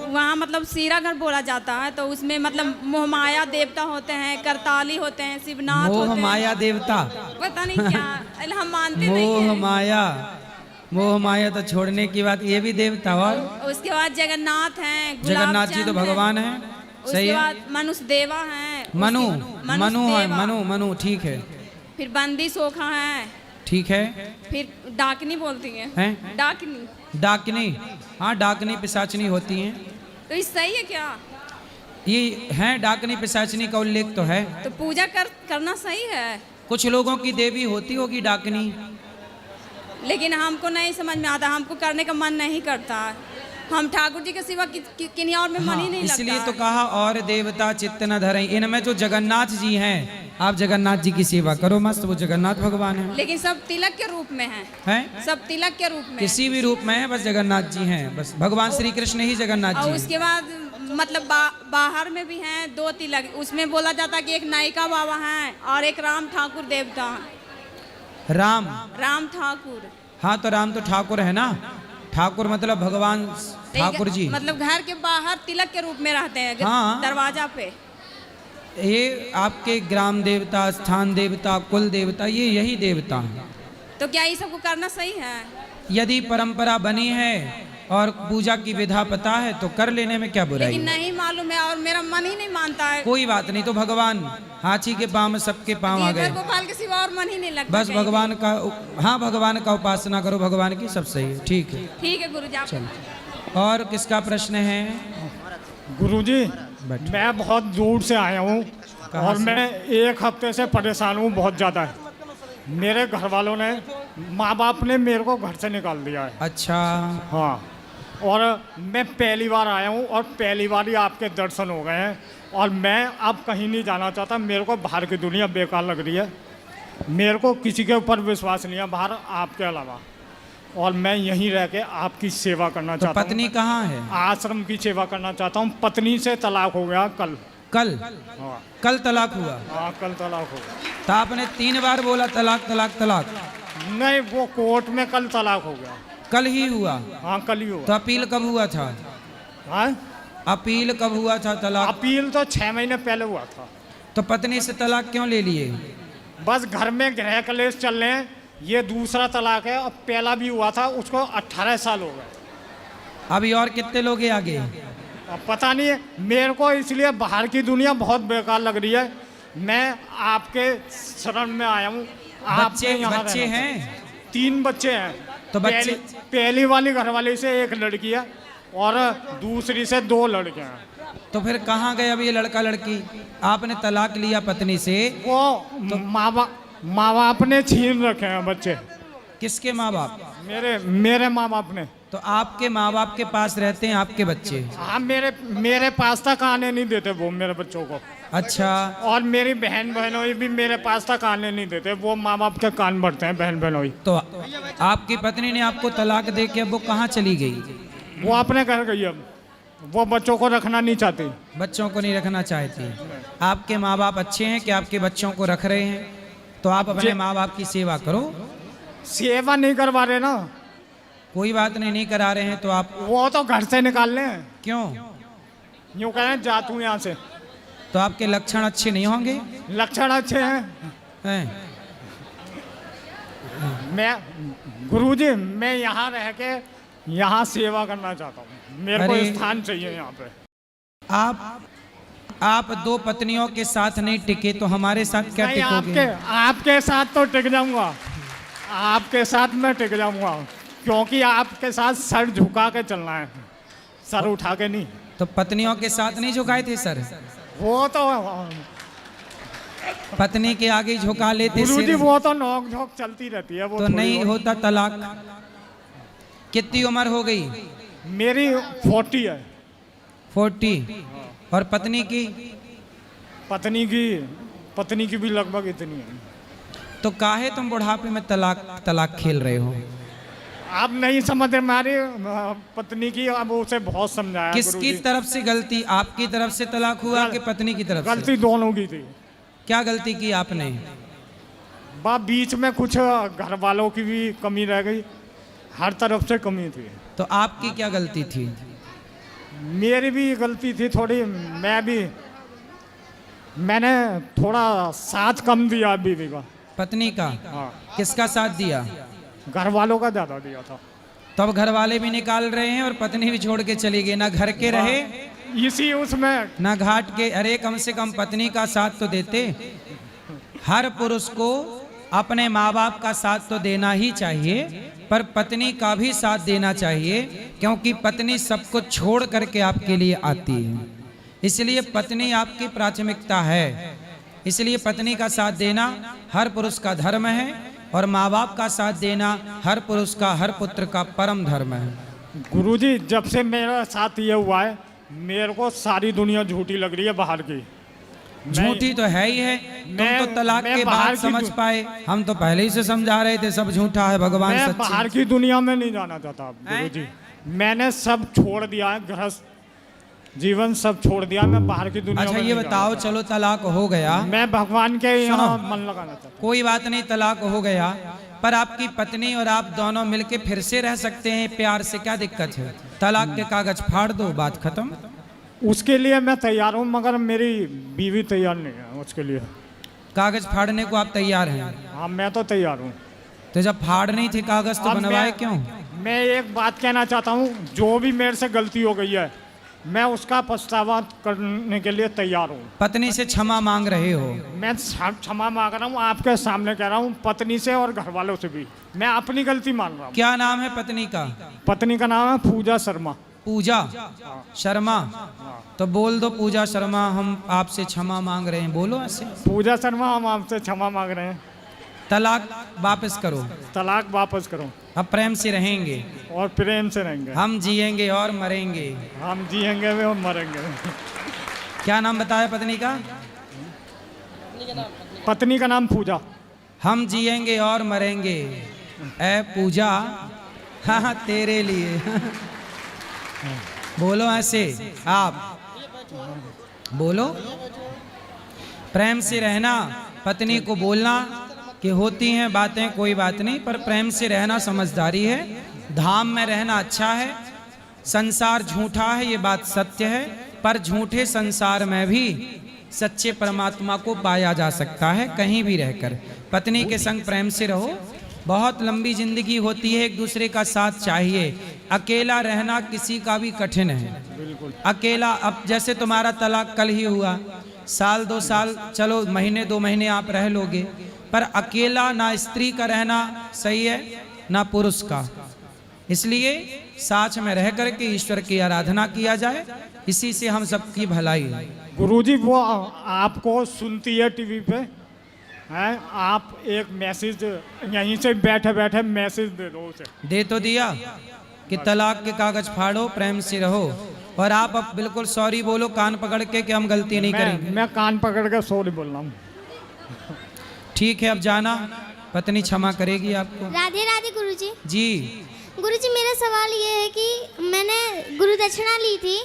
वहाँ मतलब सीरा घर बोला जाता है, तो उसमें मतलब मोहमाया देवता होते हैं, करताली होते हैं, शिवनाथ होते हैं। मोहमाया देवता? पता नहीं क्या हम मानते नहीं हैं। मोह माया तो छोड़ने की बात, ये भी देवता। और उसके बाद जगन्नाथ हैं, जगन्नाथ जी तो भगवान हैं। सही उसके है। बाद मनुष्य देवा हैं, मनु मनु है, देवा। मनु ठीक है। फिर बंदी सोखा है, ठीक है। फिर डाकनी बोलती हैं। हैं? डाकनी। डाकनी, हाँ डाकनी पिशाचनी होती हैं। तो ये सही है क्या? ये हैं डाकनी पिशाचनी का उल्लेख तो है। तो पूजा करना सही है। कुछ लोगों की देवी होती होगी डाकनी, लेकिन हमको नहीं समझ में आता, हमको करने का मन नहीं करता। हम ठाकुर जी के सिवा किन्हीं और में मन ही नहीं लगता। इसलिए तो कहा और देवता चित्त न धरें। इनमें जो जगन्नाथ जी हैं, आप जगन्नाथ जी की सेवा करो मस्त, वो जगन्नाथ भगवान है। लेकिन सब तिलक के रूप में हैं। सब तिलक के रूप में। किसी भी रूप में है, बस जगन्नाथ जी हैं, बस भगवान श्री कृष्ण ही जगन्नाथ जी और हैं। उसके बाद मतलब बाहर में भी हैं 2 तिलक। उसमें बोला जाता है कि एक नायिका बाबा हैं और एक राम ठाकुर देवता हैं। राम ठाकुर। हाँ, तो राम तो ठाकुर है ना। ठाकुर मतलब भगवान ठाकुर जी। मतलब घर के बाहर तिलक के रूप में रहते हैं। हाँ। दरवाजा पे। ये आपके ग्राम देवता, स्थान देवता, कुल देवता, ये यही देवता हैं। तो क्या ये सबको करना सही है? यदि परंपरा बनी है और पूजा की विधा पता है तो कर लेने में क्या बुराई? लेकिन नहीं मालूम है और मेरा मन ही नहीं मानता है। कोई बात नहीं, तो भगवान हाथी के पाँव में सबके पाँव आ गए। गोपाल के सिवा और मन ही नहीं लगता। बस भगवान का, हाँ भगवान का उपासना करो, भगवान की सब सही है। ठीक है, ठीक है गुरु जी। और किसका प्रश्न है? गुरुजी, मैं बहुत दूर से आया हूँ और मैं 1 हफ्ते से परेशान हूँ बहुत ज़्यादा। मेरे घर वालों ने, माँ बाप ने मेरे को घर से निकाल दिया है। अच्छा। हाँ, और मैं पहली बार आया हूँ और पहली बार ही आपके दर्शन हो गए हैं और मैं अब कहीं नहीं जाना चाहता। मेरे को बाहर की दुनिया बेकार लग रही है, मेरे को किसी के ऊपर विश्वास नहीं है बाहर आपके अलावा, और मैं यहीं रह के आपकी सेवा करना चाहता हूँ। पत्नी कहाँ है? आश्रम की सेवा करना चाहता हूँ। पत्नी से तलाक हो गया कल। कल? हाँ कल तलाक हुआ? हाँ कल तलाक हो गया। तो आपने 3 बार बोला तलाक तलाक तलाक। नहीं, वो कोर्ट में कल तलाक हो गया। कल ही हुआ? हाँ कल ही हुआ। तो अपील कब हुआ था? हाँ अपील कब हुआ था तलाक? अपील तो 6 महीने पहले हुआ था। तो पत्नी से तलाक क्यों ले लिए? बस घर में गृह कलेश चल रहे हैं, ये दूसरा तलाक है और पहला भी हुआ था, उसको 18 साल हो गए। अभी और कितने लोग हैं आगे? अब पता नहीं है मेरे को, इसलिए बाहर की दुनिया बहुत बेकार लग रही है। मैं आपके शरण में आया हूँ। बच्चे हैं? 3 बच्चे हैं। तो बच्चे पहली वाली घरवाली से 1 लड़की है और दूसरी से 2 लड़के हैं। तो फिर कहाँ गए अब ये लड़का लड़की? आपने तलाक लिया पत्नी से, वो तो माँ बाप ने छीन रखे हैं बच्चे। किसके माँ बाप? मेरे माँ बाप ने। तो आपके माँ बाप के पास रहते हैं आपके बच्चे? हाँ, मेरे पास तक आने नहीं देते वो मेरे बच्चों को। अच्छा। और मेरी बहन बहनोई भी मेरे पास तक आने नहीं देते, वो माँ बाप के कान भरते हैं बहन बहनोई। तो आपकी पत्नी ने आपको तलाक दे के अब वो कहाँ चली गई? वो अपने घर गई। अब वो बच्चों को रखना नहीं चाहती। बच्चों को नहीं रखना चाहती। आपके माँ बाप अच्छे हैं कि आपके बच्चों को रख रहे हैं? तो आप अपने माँ बाप की सेवा करो। सेवा नहीं करवा रहे ना। कोई बात नहीं करा रहे हैं तो आप, वो तो घर से निकाल लें। क्यों? यूँ कहें जा तू यहाँ से। तो आपके लक्षण अच्छे नहीं होंगे? लक्षण अच्छे हैं। मैं गुरुजी, मैं यहाँ रह के यहाँ सेवा करना चाहता हूँ। मेरे को स्थान चाहिए यहाँ पे। आप 2 पत्नियों के साथ नहीं टिके तो हमारे साथ क्या टिकोगे? आपके साथ तो टिक जाऊंगा। आपके साथ मैं टिक जाऊंगा, क्योंकि आपके साथ सर झुका के चलना है, सर उठा के नहीं। तो पत्नियों के साथ नहीं झुकाए थे सर? वो तो पत्नी के आगे झुका लेते गुरुजी, वो तो नोक झोंक चलती रहती है। वो तो नहीं होता तलाक? कितनी उम्र हो गई? मेरी 40 है। 40? और पत्नी की? पत्नी की भी लगभग इतनी है। तो काहे तुम बुढ़ापे में तलाक खेल रहे हो? आप नहीं समझ हमारी पत्नी की, अब उसे बहुत समझाया। किसकी तरफ से गलती? आपकी तरफ से तलाक हुआ कि पत्नी की तरफ से? गलती दोनों की थी। क्या गलती की आपने? बीच में कुछ घर वालों की भी कमी रह गई, हर तरफ से कमी थी। तो आपकी क्या गलती थी? मेरी भी गलती थी थोड़ी। मैंने थोड़ा साथ कम दिया बीवी का। पत्नी का? हाँ। किसका साथ दिया? घर वालों का ज्यादा दिया था। तब घर वाले भी निकाल रहे हैं और पत्नी भी छोड़ के चली गई। ना घर के रहे इसी उसमें, ना घाट के। अरे कम से कम पत्नी का साथ तो देते। हर पुरुष को अपने माँ बाप का साथ तो देना ही चाहिए, पर पत्नी का भी साथ देना चाहिए, क्योंकि पत्नी सब कुछ छोड़ करके आपके लिए आती है। इसलिए पत्नी आपकी प्राथमिकता है। इसलिए पत्नी का साथ देना हर पुरुष का धर्म है, और माँ बाप का साथ देना हर पुरुष का, हर पुत्र का परम धर्म है। गुरुजी, जब से मेरा साथ ये हुआ है, मेरे को सारी दुनिया झूठी लग रही है बाहर की। झूठी तो है ही है। तुम तो तलाक के बाद समझ पाए, हम तो पहले ही से समझा रहे थे सब झूठा है, भगवान सच्चे। मैं बाहर की दुनिया में नहीं जाना चाहता गुरुजी। मैंने सब छोड़ दिया है, गृहस्थ जीवन सब छोड़ दिया। मैं बाहर की दुनिया अच्छा ये बताओ, चलो तलाक हो गया, मैं भगवान के यहाँ मन लगाना चाहता हूँ। कोई बात नहीं, तलाक हो गया, पर आपकी पत्नी और आप दोनों मिलके फिर से रह सकते हैं प्यार से। क्या दिक्कत है? तलाक के कागज फाड़ दो, बात खत्म। उसके लिए मैं तैयार हूँ, मगर मेरी बीवी तैयार नहीं है उसके लिए। कागज फाड़ने को आप तैयार हैं? हाँ मैं तो तैयार हूँ। तो जब फाड़ नहीं थे कागज तो बनवाए क्यों? मैं एक बात कहना चाहता हूँ, जो भी मेरे से गलती हो गई है, मैं उसका पछतावा करने के लिए तैयार हूँ। पत्नी से क्षमा मांग रहे हो? मैं क्षमा मांग रहा हूँ, आपके सामने कह रहा हूँ, पत्नी से और घर वालों से भी। मैं अपनी गलती मान रहा हूँ। क्या नाम है पत्नी का? पत्नी का नाम है पूजा शर्मा। पूजा शर्मा? तो बोल दो, पूजा शर्मा हम आपसे क्षमा मांग रहे हैं, बोलो ऐसे। पूजा शर्मा हम आपसे क्षमा मांग रहे हैं। तलाक वापस करो, तलाक वापस करो, अब प्रेम से रहेंगे और प्रेम से रहेंगे, हम जिएंगे और मरेंगे। हम जिएंगे भी और मरेंगे। क्या नाम बताया पत्नी का? पत्नी का नाम पूजा। हम जिएंगे और मरेंगे ए पूजा, हाँ हाँ तेरे लिए। बोलो ऐसे, आप बोलो। प्रेम से रहना, पत्नी को बोलना कि होती हैं बातें कोई बात नहीं, पर प्रेम से रहना समझदारी है। धाम में रहना अच्छा है, संसार झूठा है ये बात सत्य है, पर झूठे संसार में भी सच्चे परमात्मा को पाया जा सकता है कहीं भी रहकर। पत्नी के संग प्रेम से रहो, बहुत लंबी जिंदगी होती है, एक दूसरे का साथ चाहिए। अकेला रहना किसी का भी कठिन है। अकेला, अब जैसे तुम्हारा तलाक कल ही हुआ, साल 2 साल चलो महीने 2 महीने आप रह लोगे, पर अकेला ना स्त्री का रहना सही है ना पुरुष का। इसलिए साथ में रह करके ईश्वर की आराधना किया जाए, इसी से हम सबकी भलाई है। गुरुजी वो आपको सुनती है टीवी पे, हैं? आप एक मैसेज यहीं से बैठे बैठे मैसेज दे दो उसे। दे तो दिया कि तलाक के कागज फाड़ो, प्रेम से रहो, और आप अब बिल्कुल सॉरी बोलो कान पकड़ के कि हम गलती नहीं करेंगे। मैं कान पकड़ के सॉरी बोल रहा हूँ। ठीक है, अब जाना, पत्नी क्षमा करेगी आपको। राधे राधे गुरुजी। जी गुरुजी, मेरा सवाल ये है कि मैंने गुरु दक्षिणा ली थी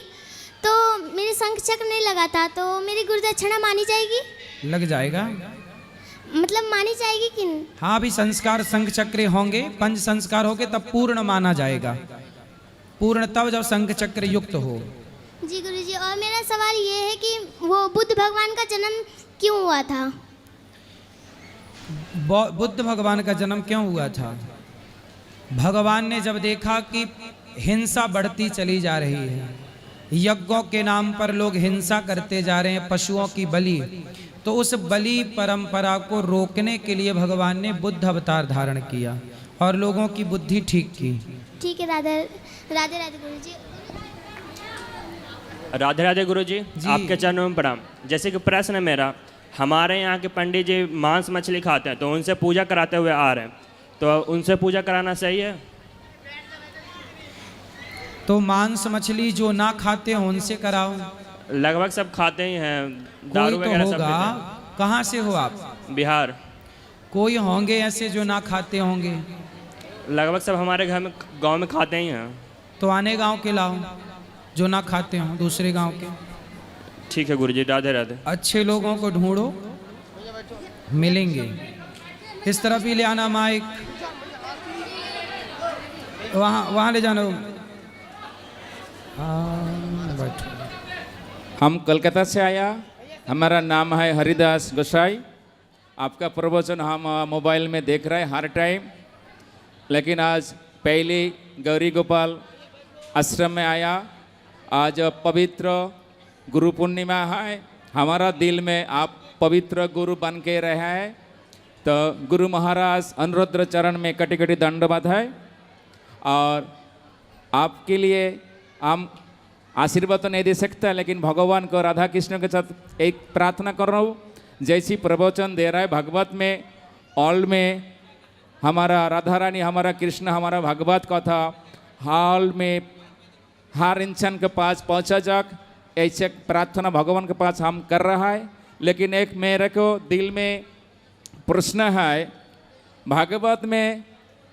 तो मेरे शंख चक्र नहीं लगा था, तो मेरी गुरु दक्षिणा मानी जाएगी? लग जाएगा, मतलब मानी जाएगी कि नहीं? हाँ भी संस्कार शंख चक्र होंगे, 5 संस्कार होंगे तब पूर्ण माना जाएगा। पूर्ण तब जब शंख चक्र युक्त हो। जी गुरुजी, और मेरा सवाल ये है कि वो बुद्ध भगवान का जन्म क्यों हुआ था? बुद्ध भगवान का जन्म क्यों हुआ था? भगवान ने जब देखा कि हिंसा बढ़ती चली जा रही है, यज्ञों के नाम पर लोग हिंसा करते जा रहे हैं, पशुओं की बलि, तो उस बलि परंपरा को रोकने के लिए भगवान ने बुद्ध अवतार धारण किया और लोगों की बुद्धि ठीक की। ठीक है, राधे राधे राधे गुरुजी। राधे राधे गुरुजी, आपके चरणों में प्रणाम। जैसे कि प्रश्न है मेरा, हमारे यहाँ के पंडित जी मांस मछली खाते हैं, तो उनसे पूजा कराते हुए आ रहे हैं, तो उनसे पूजा कराना सही है? तो मांस मछली जो ना खाते हैं उनसे कराओ। लगभग सब खाते ही हैं, दारू कोई वगैरह तो सब होगा। पीते हैं। कहाँ से हो आप? बिहार। कोई होंगे ऐसे जो ना खाते होंगे? लगभग सब हमारे घर में गांव में खाते ही हैं। तो आने गांव के लाओ जो ना खाते हों, दूसरे गांव के। ठीक है गुरुजी, राधे राधे। अच्छे लोगों को ढूंढो, मिलेंगे। इस तरफ ही ले आना माइक, वहाँ ले जाना। बैठो। हम कोलकाता से आया, हमारा नाम है हरिदास गोसाई। आपका प्रवचन हम मोबाइल में देख रहे हैं हर टाइम, लेकिन आज पहली गौरी गोपाल आश्रम में आया। आज पवित्र गुरु पूर्णिमा है, हमारा दिल में आप पवित्र गुरु बन के रहे हैं, तो गुरु महाराज अनुरुद्र चरण में कटी कटी दंडवत है। और आपके लिए हम आशीर्वाद तो नहीं दे सकता, लेकिन भगवान को राधा कृष्ण के साथ एक प्रार्थना कर रहा हूँ। जैसी प्रवचन दे रहा है भागवत में, ऑल में हमारा राधा रानी, हमारा कृष्ण, हमारा भागवत कथा हॉल में हर इंसान के पास पहुँचा जाक, ऐसे प्रार्थना भगवान के पास हम कर रहा है। लेकिन एक मेरे को दिल में प्रश्न है, भागवत में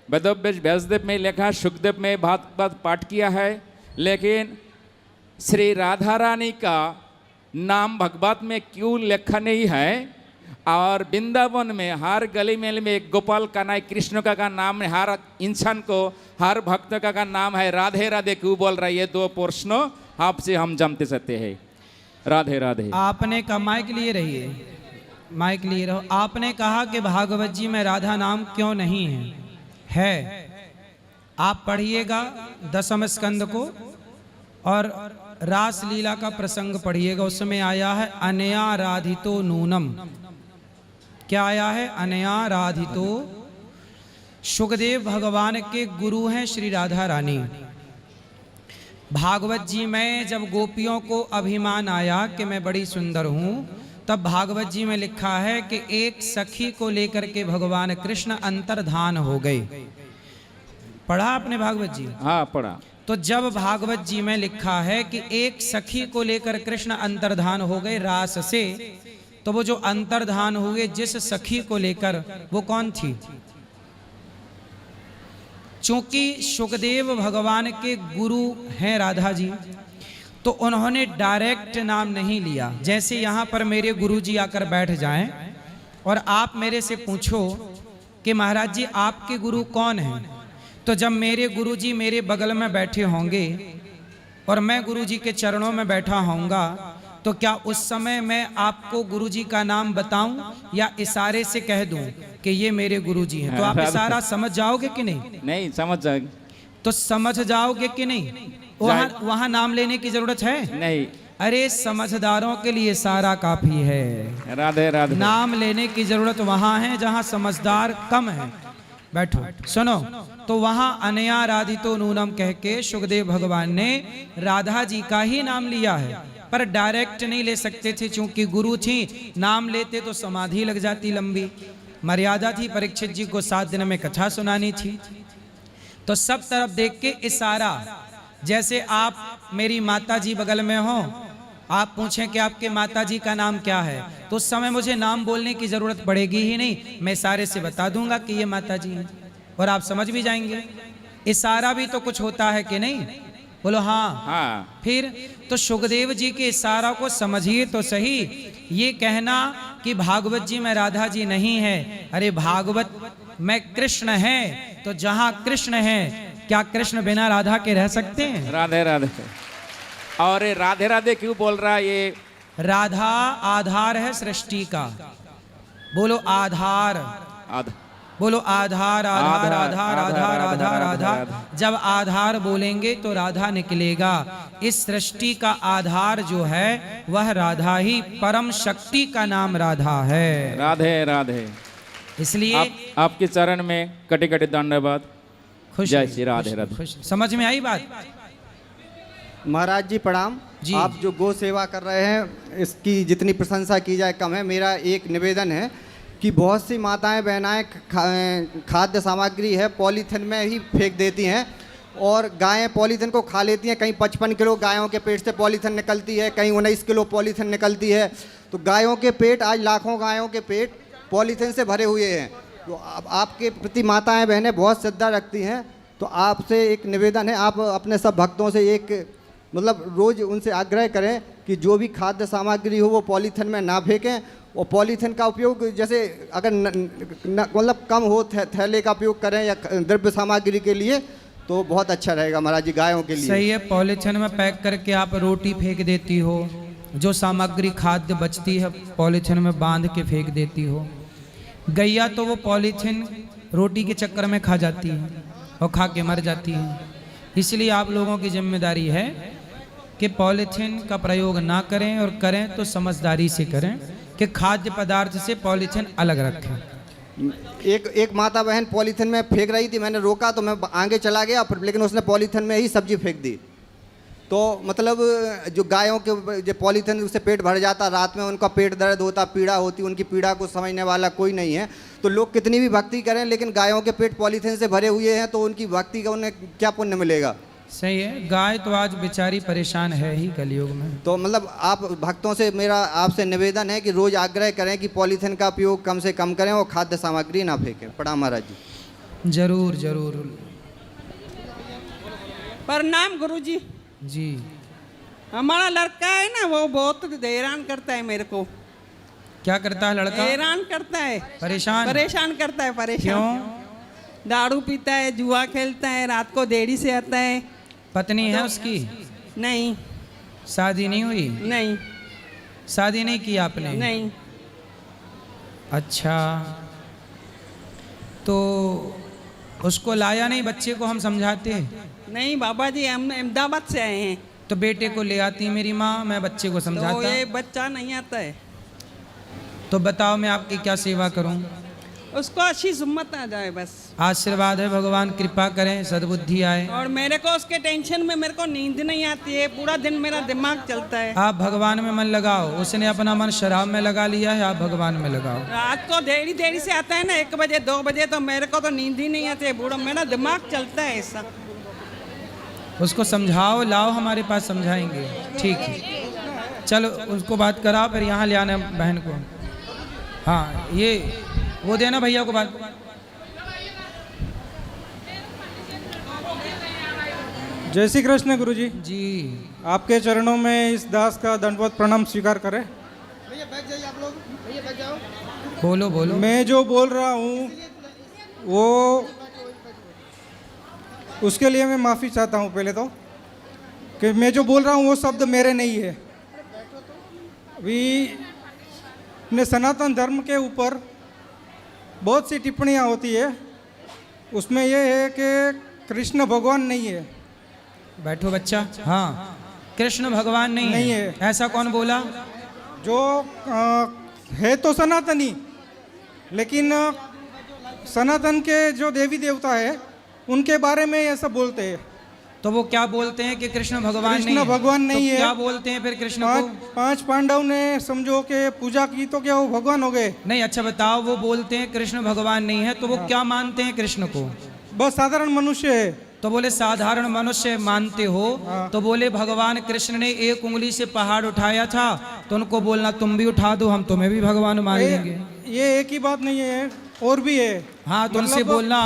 वेदव्यास व्यासदेव में लिखा, सुखदेव में भागवत पाठ किया है, लेकिन श्री राधा रानी का नाम भागवत में क्यों लिखा नहीं है? और वृंदावन में हर गली मेल में एक गोपाल कान्हा कृष्ण का नाम है, हर इंसान को, हर भक्त का नाम है, राधे राधे क्यों बोल रहा है? ये 2 प्रश्न आपसे हम जानते सकते हैं। राधे राधे। आपने कहा, माइक लिए रहिए, माइक लिए रहो। आपने कहा कि भागवत जी में राधा नाम क्यों नहीं है? आप पढ़िएगा 10वें स्कंद को और रास लीला का प्रसंग पढ़िएगा, उसमें आया है अनया राधितो नूनम। क्या आया है? अनया राधितो। सुखदेव भगवान के गुरु हैं श्री राधा रानी। भागवत जी में जब गोपियों को अभिमान आया कि मैं बड़ी सुंदर हूँ, तब भागवत जी में लिखा है कि एक सखी को लेकर के भगवान कृष्ण अंतर्धान हो गए। पढ़ा आपने भागवत जी? हाँ पढ़ा। तो जब भागवत जी में लिखा है कि एक सखी को लेकर कृष्ण अंतर्धान हो गए रास से, तो वो जो अंतर्धान हुए जिस सखी को लेकर, वो कौन थी? चूंकि सुखदेव भगवान के गुरु हैं राधा जी, तो उन्होंने डायरेक्ट नाम नहीं लिया। जैसे यहाँ पर मेरे गुरु जी आकर बैठ जाएं और आप मेरे से पूछो कि महाराज जी आपके गुरु कौन हैं, तो जब मेरे गुरु जी मेरे बगल में बैठे होंगे और मैं गुरु जी के चरणों में बैठा होऊंगा, तो क्या उस समय मैं आपको गुरु जी का नाम बताऊं या इशारे से कह दूं कि ये मेरे गुरु जी हैं? तो आप इशारा समझ जाओगे कि नहीं? नहीं समझ जाएंगे। तो समझ जाओगे कि नहीं? वहाँ नाम लेने की जरूरत है? नहीं। अरे समझदारों के लिए इशारा काफी है। राधे राधे। नाम लेने की जरूरत वहाँ है जहाँ समझदार कम है। बैठो सुनो। तो वहाँ अनया राधितो नूनम कह के सुखदेव भगवान ने राधा जी का ही नाम लिया है, पर डायरेक्ट नहीं ले सकते थे, चूंकि गुरु थी। नाम लेते तो समाधि लग जाती, लंबी मर्यादा थी। परीक्षित जी को 7 दिन में कथा सुनानी थी। तो सब तरफ देख के इशारा, जैसे आप मेरी माता जी बगल में हो, आप पूछें कि आपके माता जी का नाम क्या है, तो उस समय मुझे नाम बोलने की जरूरत पड़ेगी ही नहीं, मैं इशारे से बता दूंगा कि ये माता जी हैं और आप समझ भी जाएंगे। इशारा भी तो कुछ होता है कि नहीं? बोलो हाँ। हाँ। फिर तो सुखदेव जी के इशारा को समझिए तो सही। ये कहना कि भागवत जी में राधा जी नहीं है, अरे भागवत में कृष्ण है, तो जहां कृष्ण है, क्या कृष्ण बिना राधा के रह सकते हैं? राधे राधे। और राधे राधे क्यों बोल रहा है? ये राधा आधार है सृष्टि का। बोलो आधार। बोलो आधार आधार आधार आधार आधार आधार। जब आधार बोलेंगे तो राधा निकलेगा। इस सृष्टि का आधार जो है वह राधा ही, परम शक्ति का नाम राधा है। राधे राधे। इसलिए आपके चरण में कटी कटी धन्यवाद। खुश। जय श्री राधे राधे। समझ में आई बात? महाराज जी प्रणाम जी। आप जो गौ सेवा कर रहे हैं इसकी जितनी प्रशंसा की जाए कम है। मेरा एक निवेदन है कि बहुत सी माताएं बहनाएं खाद्य सामग्री है पॉलीथिन में ही फेंक देती हैं और गायें पॉलीथिन को खा लेती हैं। कहीं 55 किलो गायों के पेट से पॉलीथिन निकलती है, कहीं 19 किलो पॉलीथिन निकलती है। तो गायों के पेट, आज लाखों गायों के पेट पॉलीथिन से भरे हुए हैं। तो आपके प्रति माताएं बहनें बहुत श्रद्धा रखती हैं, तो आपसे एक निवेदन है, आप अपने सब भक्तों से एक मतलब रोज़ उनसे आग्रह करें कि जो भी खाद्य सामग्री हो वो पॉलीथिन में ना फेंकें और पॉलीथिन का उपयोग जैसे अगर मतलब कम हो थैले का उपयोग करें या द्रव्य सामग्री के लिए, तो बहुत अच्छा रहेगा महाराज जी गायों के लिए। सही है। पॉलीथिन में पैक करके आप रोटी फेंक देती हो, जो सामग्री खाद्य बचती है पॉलीथिन में बांध के फेंक देती हो। गैया तो वो पॉलीथिन रोटी के चक्कर में खा जाती है और खा के मर जाती है। इसलिए आप लोगों की जिम्मेदारी है कि पॉलीथिन का प्रयोग ना करें, और करें तो समझदारी से करें कि खाद्य पदार्थ से पॉलीथिन अलग रखें। एक माता बहन पॉलीथिन में फेंक रही थी, मैंने रोका तो मैं आगे चला गया, लेकिन उसने पॉलीथिन में ही सब्जी फेंक दी। तो मतलब जो गायों के जो पॉलीथिन उससे पेट भर जाता, रात में उनका पेट दर्द होता, पीड़ा होती, उनकी पीड़ा को समझने वाला कोई नहीं है। तो लोग कितनी भी भक्ति करें, लेकिन गायों के पेट पॉलीथिन से भरे हुए हैं, तो उनकी भक्ति का उन्हें क्या पुण्य मिलेगा? सही है। गाय तो आज बेचारी परेशान है ही कलयुग में। तो मतलब आप भक्तों से मेरा आपसे निवेदन है कि रोज आग्रह करें कि पॉलीथिन का उपयोग कम से कम करें और खाद्य सामग्री ना फेंकें। प्रणाम महाराज जी। जरूर जरूर। प्रणाम गुरु जी। जी। हमारा लड़का है ना, वो बहुत हैरान करता है मेरे को। क्या करता है लड़का? हैरान करता है, परेशान करता है। परेशान क्यों? दारू पीता है, जुआ खेलता है, रात को देरी से आता है। पत्नी है उसकी? नहीं। शादी नहीं हुई? नहीं। शादी नहीं की आपने? नहीं। अच्छा, तो उसको लाया नहीं? बच्चे को हम समझाते? नहीं बाबा जी, हम अहमदाबाद से आए हैं। तो बेटे को ले आती मेरी माँ, मैं बच्चे को समझाता। तो ये बच्चा नहीं आता है। तो बताओ मैं आपकी क्या सेवा करूं? उसको अच्छी सुम्मत आ जाए बस। आशीर्वाद है, भगवान कृपा करें, सद्बुद्धि आए। और मेरे को उसके टेंशन में मेरे को नींद नहीं आती है, पूरा दिन मेरा दिमाग चलता है। आप भगवान में मन लगाओ, उसने अपना मन शराब में लगा लिया है, आप भगवान में लगाओ। रात को देरी से आता है ना, 1 बजे 2 बजे, तो मेरे को तो नींद ही नहीं आती है, पूरा मेरा दिमाग चलता है ऐसा। उसको समझाओ, लाओ हमारे पास, समझाएंगे। ठीक है, चलो उसको बात करा, फिर यहाँ ले आना बहन को। हाँ, ये वो देना भैया को बात। जय श्री कृष्ण गुरुजी। जी, आपके चरणों में इस दास का दंडवत प्रणाम स्वीकार करें। भैया बैठ जाइए आप लोग, भैया बैठ जाओ। बोलो बोलो। मैं जो बोल रहा हूँ वो उसके लिए मैं माफ़ी चाहता हूँ पहले तो, कि मैं जो बोल रहा हूँ वो शब्द मेरे नहीं है। अभी अपने सनातन धर्म के ऊपर बहुत सी टिप्पणियाँ होती है, उसमें ये है कि कृष्ण भगवान नहीं है। बैठो बच्चा। हाँ, कृष्ण भगवान नहीं है। ऐसा कौन बोला? जो है तो सनातनी, लेकिन सनातन के जो देवी देवता है उनके बारे में ऐसा बोलते हैं। तो वो क्या बोलते हैं कि कृष्ण भगवान नहीं कृष्ण है? भगवान नहीं तो है। क्या बोलते हैं फिर कृष्ण को? 5 पांडव ने समझो कि पूजा की तो क्या वो भगवान हो गए? नहीं, अच्छा बताओ, वो बोलते हैं कृष्ण भगवान नहीं है, तो वो क्या मानते हैं कृष्ण को? बस साधारण मनुष्य है। तो बोले साधारण मनुष्य मानते हो, तो बोले भगवान कृष्ण ने 1 उंगली से पहाड़ उठाया था, तो उनको बोलना तुम भी उठा दो, हम तुम्हें भी भगवान मान लेंगे। ये एक ही बात नहीं है, और भी है। हाँ, तो उनसे बोलना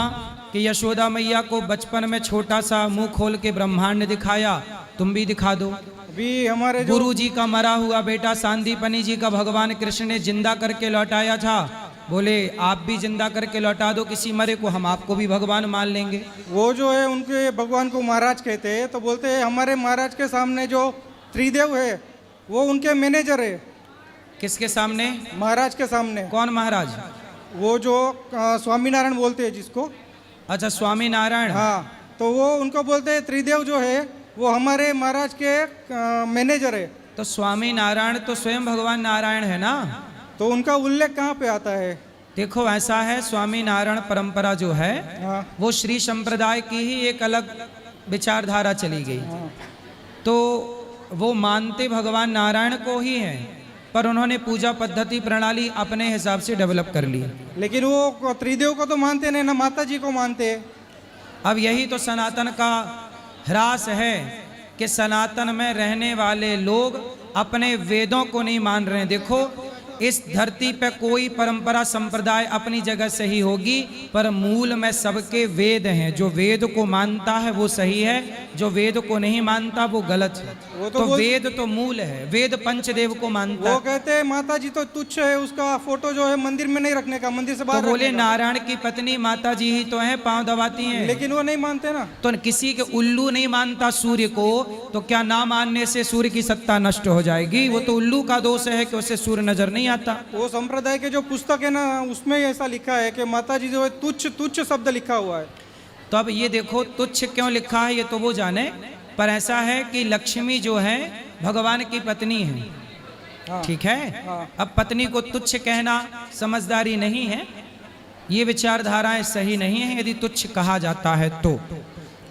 कि यशोदा मैया को बचपन में छोटा सा मुंह खोल के ब्रह्मांड दिखाया, तुम भी दिखा दो। अभी हमारे गुरु जी का मरा हुआ बेटा सांदीपनी जी का भगवान कृष्ण ने जिंदा करके लौटाया था, बोले आप भी जिंदा करके लौटा दो किसी मरे को, हम आपको भी भगवान मान लेंगे। वो जो है उनके भगवान को महाराज कहते हैं, तो बोलते हैं हमारे महाराज के सामने जो त्रिदेव है वो उनके मैनेजर है। किसके सामने? महाराज के सामने। कौन महाराज? वो जो स्वामीनारायण बोलते हैं जिसको। अच्छा, स्वामी नारायण। हाँ, तो वो उनको बोलते हैं त्रिदेव जो है वो हमारे महाराज के मैनेजर है। तो स्वामी नारायण तो स्वयं भगवान नारायण है ना, तो उनका उल्लेख कहाँ पे आता है? देखो ऐसा है, स्वामी नारायण परंपरा जो है वो श्री संप्रदाय की ही एक अलग विचारधारा चली गई। तो वो मानते भगवान नारायण को ही है, पर उन्होंने पूजा पद्धति प्रणाली अपने हिसाब से डेवलप कर ली। लेकिन वो त्रिदेव को तो मानते नहीं ना, माता जी को मानते हैं। अब यही तो सनातन का ह्रास है कि सनातन में रहने वाले लोग अपने वेदों को नहीं मान रहे हैं। देखो, इस धरती पे कोई परंपरा संप्रदाय अपनी जगह सही होगी, पर मूल में सबके वेद हैं। जो वेद को मानता है वो सही है, जो वेद को नहीं मानता वो गलत है। वो तो वेद तो मूल है, वेद पंचदेव को मानता है। वो कहते हैं माता जी तो तुच्छ है, उसका फोटो जो है मंदिर में नहीं रखने का, मंदिर से बाहर। तो बोले नारायण की पत्नी माता जी ही तो है, पांव दबाती हैं। लेकिन वो नहीं मानते ना। तो किसी के उल्लू नहीं मानता सूर्य को, तो क्या ना मानने से सूर्य की सत्ता नष्ट हो जाएगी? वो तो उल्लू का दोष है कि उसे सूर्य नजर नहीं आता। वो संप्रदाय के जो पुस्तक है ना उसमें ऐसा लिखा है कि माता जी जो है तुच्छ तुच्छ शब्द लिखा हुआ है। तो अब ये देखो तुच्छ क्यों लिखा है ये तो वो जाने, पर ऐसा है कि लक्ष्मी जो है भगवान की पत्नी है। ठीक है। अब पत्नी को तुच्छ कहना समझदारी नहीं है, ये विचारधाराएं सही नहीं है यदि तुच्छ कहा जाता है तो।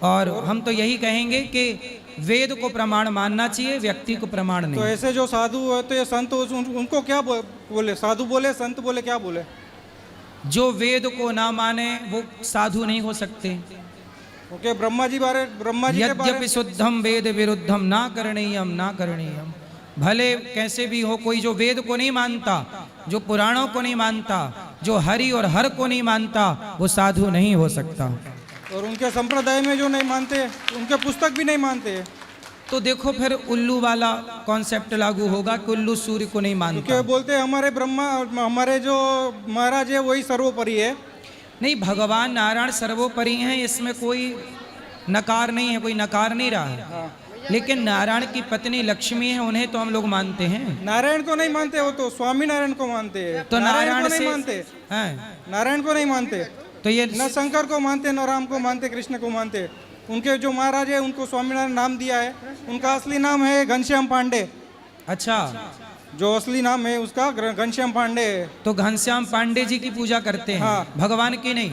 और हम तो यही कहेंगे कि वेद को प्रमाण मानना चाहिए, व्यक्ति को प्रमाण नहीं। तो ऐसे जो साधु होते हैं, संत, उनको क्या बोले? साधु बोले, संत बोले, क्या बोले? जो वेद को ना माने वो साधु नहीं हो सकते। ओके, ब्रह्मा जी के बारे यद्यपि शुद्धम वेद विरुद्धम ना करणीयम ना करणीयम। भले कैसे भी हो, कोई जो वेद को नहीं मानता, जो पुराणों को नहीं मानता, जो हरि और हर को नहीं मानता, वो साधु नहीं हो सकता। और उनके संप्रदाय में जो नहीं मानते, उनके पुस्तक भी नहीं मानते। तो देखो फिर उल्लू वाला कॉन्सेप्ट लागू होगा कि उल्लू सूर्य को नहीं मानता। क्योंकि बोलते हैं हमारे ब्रह्मा, हमारे जो महाराज है वही सर्वोपरि है। नहीं, भगवान नारायण सर्वोपरि हैं, इसमें कोई नकार नहीं है, कोई नकार नहीं रहा है। लेकिन नारायण की पत्नी लक्ष्मी है, उन्हें तो हम लोग मानते हैं। नारायण को नहीं मानते, वो तो स्वामी नारायण को मानते हैं। तो नारायण को नहीं मानते, नारायण को नहीं मानते। तो ये न शंकर को मानते, न राम को मानते, कृष्ण को मानते। उनके जो महाराज है उनको स्वामीनारायण नाम दिया है, उनका असली नाम है घनश्याम पांडे। अच्छा, जो असली नाम है उसका घनश्याम पांडे है। तो घनश्याम पांडे जी की पूजा करते हैं, हाँ। भगवान की नहीं?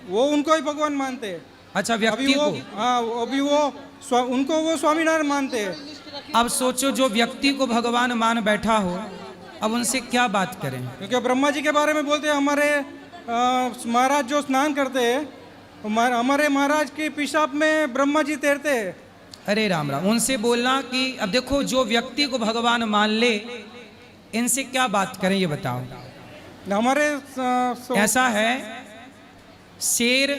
वो उनको ही भगवान मानते हैं। अच्छा, व्यक्ति अभी वो, को? हाँ, अभी उनको वो स्वामीनारायण मानते हैं। अब सोचो, जो व्यक्ति को भगवान मान बैठा हो, अब उनसे क्या बात करें? क्योंकि ब्रह्मा जी के बारे में बोलते हैं, हमारे महाराज जो स्नान करते हैं, हमारे महाराज के पेशाब में ब्रह्मा जी तैरते हैं। अरे राम राम, उनसे बोलना कि अब देखो, जो व्यक्ति को भगवान मान ले, इनसे क्या बात करें ये बताओ। हमारे ऐसा है, शेर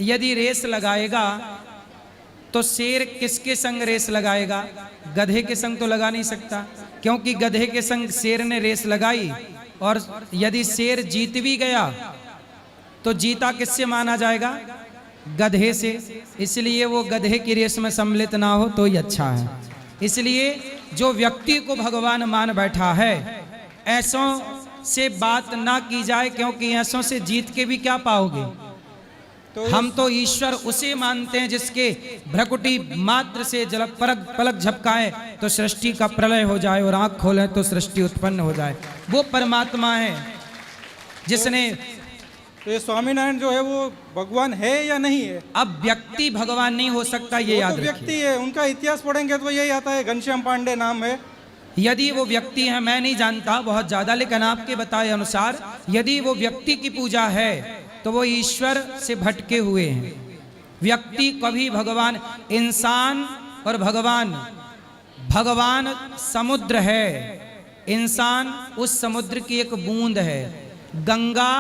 यदि रेस लगाएगा तो शेर किसके संग रेस लगाएगा? गधे के संग तो लगा नहीं सकता, क्योंकि गधे के संग शेर ने रेस लगाई और यदि शेर जीत भी गया तो जीता किससे माना जाएगा? गधे से। इसलिए वो गधे की रेस में सम्मिलित ना हो तो ही अच्छा है। इसलिए जो व्यक्ति को भगवान मान बैठा है, ऐसों से बात ना की जाए, क्योंकि ऐसों से जीत के भी क्या पाओगे? हम तो ईश्वर उसे मानते हैं जिसके भ्रकुटी मात्र से जल पलक झपकाए तो सृष्टि का प्रलय हो जाए और आंख खोले तो सृष्टि उत्पन्न हो जाए। वो परमात्मा है जिसने। तो ये स्वामीनारायण जो है वो भगवान है या नहीं है? अब व्यक्ति भगवान नहीं हो सकता, ये याद रखिए। व्यक्ति है, उनका इतिहास पढ़ेंगे तो यही आता है, घनश्याम पांडे नाम है। यदि वो व्यक्ति है, मैं नहीं जानता बहुत ज्यादा, लेकिन आपके बताए अनुसार यदि वो व्यक्ति की पूजा है तो वो ईश्वर से भटके हुए हैं। व्यक्ति कभी भगवान, इंसान और भगवान समुद्र है, इंसान उस समुद्र की एक बूंद है। गंगा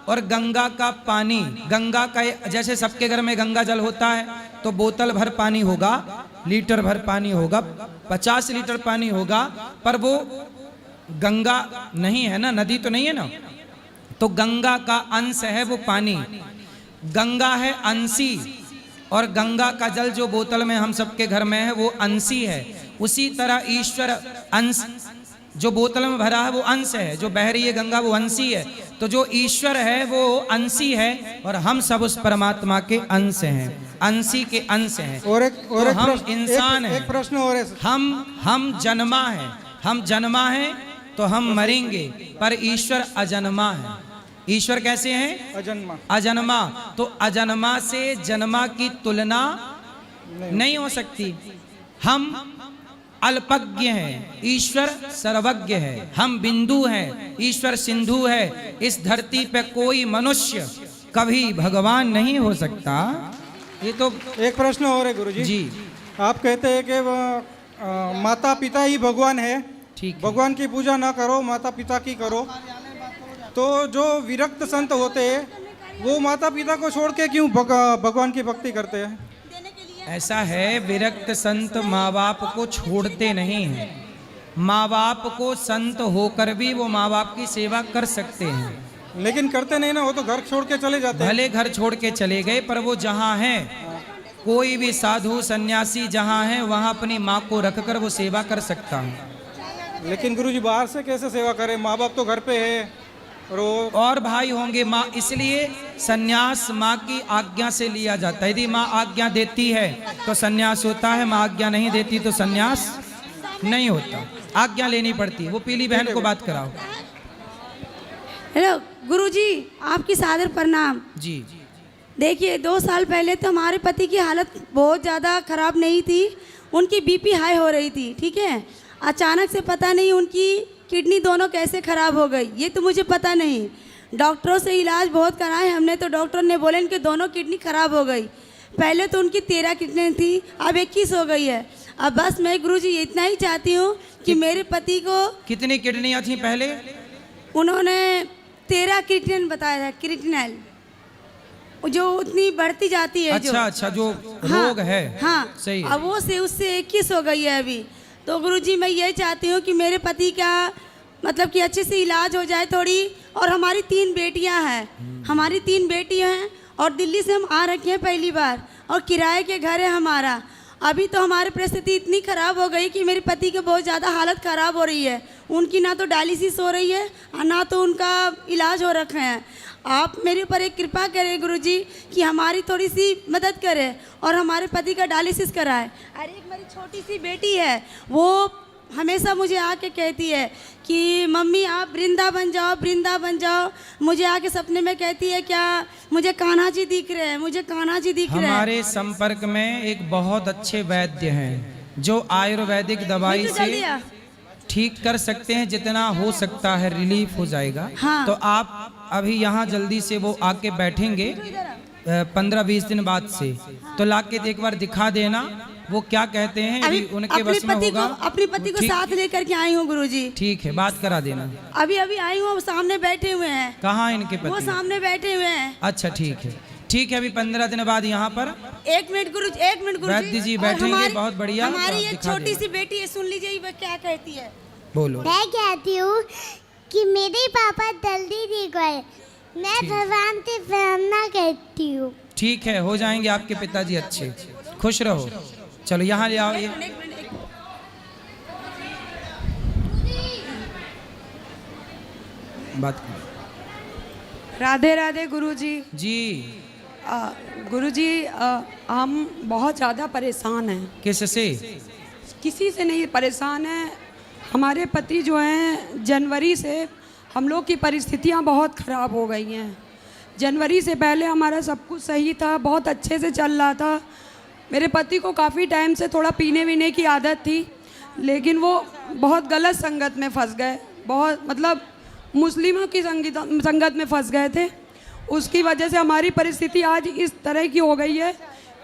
और गंगा का पानी, गंगा का जैसे सबके घर में गंगा जल होता है तो बोतल भर पानी होगा, लीटर भर पानी होगा, 50 लीटर पानी होगा, पर वो गंगा नहीं है ना, नदी तो नहीं है ना, तो गंगा का अंश है वो पानी। गंगा है अंशी और गंगा का जल जो बोतल में हम सबके घर में है वो अंशी है। उसी तरह ईश्वर अंश जो बोतल में भरा है वो अंश है, जो बह रही है गंगा वो अंशी है। तो जो ईश्वर है वो अंशी है और हम सब उस परमात्मा के अंश हैं, अंशी के अंश हैं। और एक तो हम इंसान हैं। एक प्रश्न और है। हम जन्मा हैं, हम जन्मा हैं तो हम मरेंगे, पर ईश्वर अजन्मा है। ईश्वर कैसे हैं? अजन्मा। अजन्मा। तो अजन्मा से जन्मा की तुलना नहीं हो सकती। हम अल्पज्ञ हैं, ईश्वर सर्वज्ञ है। हम बिंदु हैं, ईश्वर सिंधु है। इस धरती पे कोई मनुष्य कभी भगवान नहीं हो सकता। ये तो एक प्रश्न और है गुरुजी जी। आप कहते हैं कि माता पिता ही भगवान है, ठीक, भगवान की पूजा ना करो, माता पिता की करो। तो जो विरक्त संत होते हैं वो माता पिता को छोड़ के क्यों भगवान की भक्ति करते हैं? ऐसा है, विरक्त संत माँ बाप को छोड़ते नहीं हैं। माँ बाप को संत होकर भी वो माँ बाप की सेवा कर सकते हैं, लेकिन करते नहीं ना, वो तो घर छोड़ के चले जाते हैं। भले घर छोड़ के चले गए, पर वो जहाँ हैं, कोई भी साधु सन्यासी जहाँ है वहाँ अपनी माँ को रखकर वो सेवा कर सकता है। लेकिन गुरुजी बाहर से कैसे सेवा करें? माँ बाप तो घर पे है और भाई होंगे माँ, इसलिए सन्यास माँ की आज्ञा से लिया जाता है। यदि माँ आज्ञा देती है तो सन्यास होता है, माँ आज्ञा नहीं देती तो सन्यास नहीं होता, आज्ञा लेनी पड़ती है। वो पीली बहन को बात कराओ। हेलो गुरुजी, आपकी सादर प्रणाम जी। देखिए 2 साल पहले तो हमारे पति की हालत बहुत ज़्यादा ख़राब नहीं थी, उनकी बीपी हाई हो रही थी, ठीक है। अचानक से पता नहीं उनकी किडनी दोनों कैसे ख़राब हो गई, ये तो मुझे पता नहीं। डॉक्टरों से इलाज बहुत कराए हमने, तो डॉक्टर ने बोले इनके दोनों किडनी ख़राब हो गई। पहले तो उनकी 13 किडनी थी, अब 21 हो गई है। अब बस मैं गुरुजी इतना ही चाहती हूँ कि मेरे पति को। कितनी किडनियाँ थी पहले? उन्होंने 13 क्रिएटिनिन बताया था, क्रिएटिनिन जो उतनी बढ़ती जाती है। अच्छा, जो अच्छा, जो रोग है। हाँ, सही। अब वो से उससे 21 हो गई है अभी। तो गुरुजी मैं ये चाहती हूँ कि मेरे पति का मतलब कि अच्छे से इलाज हो जाए थोड़ी। और हमारी 3 बेटियाँ हैं, हमारी 3 बेटियाँ हैं और दिल्ली से हम आ रखे हैं पहली बार, और किराए के घर है हमारा। अभी तो हमारी परिस्थिति इतनी ख़राब हो गई कि मेरे पति की बहुत ज़्यादा हालत ख़राब हो रही है। उनकी ना तो डायलिसिस हो रही है और ना तो उनका इलाज हो रखे हैं। आप मेरे ऊपर एक कृपा करें गुरुजी कि हमारी थोड़ी सी मदद करें और हमारे पति का डायलिसिस कराएं। अरे एक मेरी छोटी सी बेटी है, वो हमेशा मुझे आके कहती है कि मम्मी आप वृंदावन जाओ, वृंदावन जाओ। मुझे आके सपने में कहती है क्या मुझे कान्हा जी दिख रहे हैं, मुझे कान्हा जी दिख रहे हैं। हमारे संपर्क में एक बहुत अच्छे वैद्य हैं जो आयुर्वेदिक दवाई से ठीक कर सकते हैं, जितना हो सकता है रिलीफ हो जाएगा। हाँ। तो आप अभी यहाँ जल्दी से वो आके बैठेंगे 15-20 दिन बाद से, तो लाके एक बार दिखा देना वो क्या कहते हैं। अभी उनके बस में होगा। अपने पति को साथ लेकर के आई हूँ गुरुजी। ठीक है, बात करा देना। अभी आई हूँ, सामने बैठे हुए हैं। कहाँ इनके पति? वो सामने बैठे हुए हैं। अच्छा ठीक है, ठीक है। अभी 15 दिन बाद यहाँ पर 1 मिनट गुरुजी, 1 मिनट गुरुजी। वैद्य जी बैठेंगे, बहुत बढ़िया। हमारी ये छोटी सी बेटी है, सुन लीजिए वो क्या कहती है। बोलो। मैं कहती हूँ कि मेरे पापा जल्दी ठीक गए, मैं भगवान से प्रार्थना करती हूँ। ठीक है, हो जाएंगे आपके पिताजी अच्छे, खुश रहो। चलो यहाँ ले आओ। ये बात करो। राधे राधे गुरुजी। जी गुरुजी, हम बहुत ज़्यादा परेशान हैं। किससे? किसी से नहीं परेशान हैं। हमारे पति जो हैं, जनवरी से हम लोग की परिस्थितियां बहुत ख़राब हो गई हैं। जनवरी से पहले हमारा सब कुछ सही था, बहुत अच्छे से चल रहा था। मेरे पति को काफ़ी टाइम से थोड़ा पीने वीने की आदत थी, लेकिन वो बहुत गलत संगत में फंस गए, बहुत मतलब मुस्लिमों की संगत में फंस गए थे। उसकी वजह से हमारी परिस्थिति आज इस तरह की हो गई है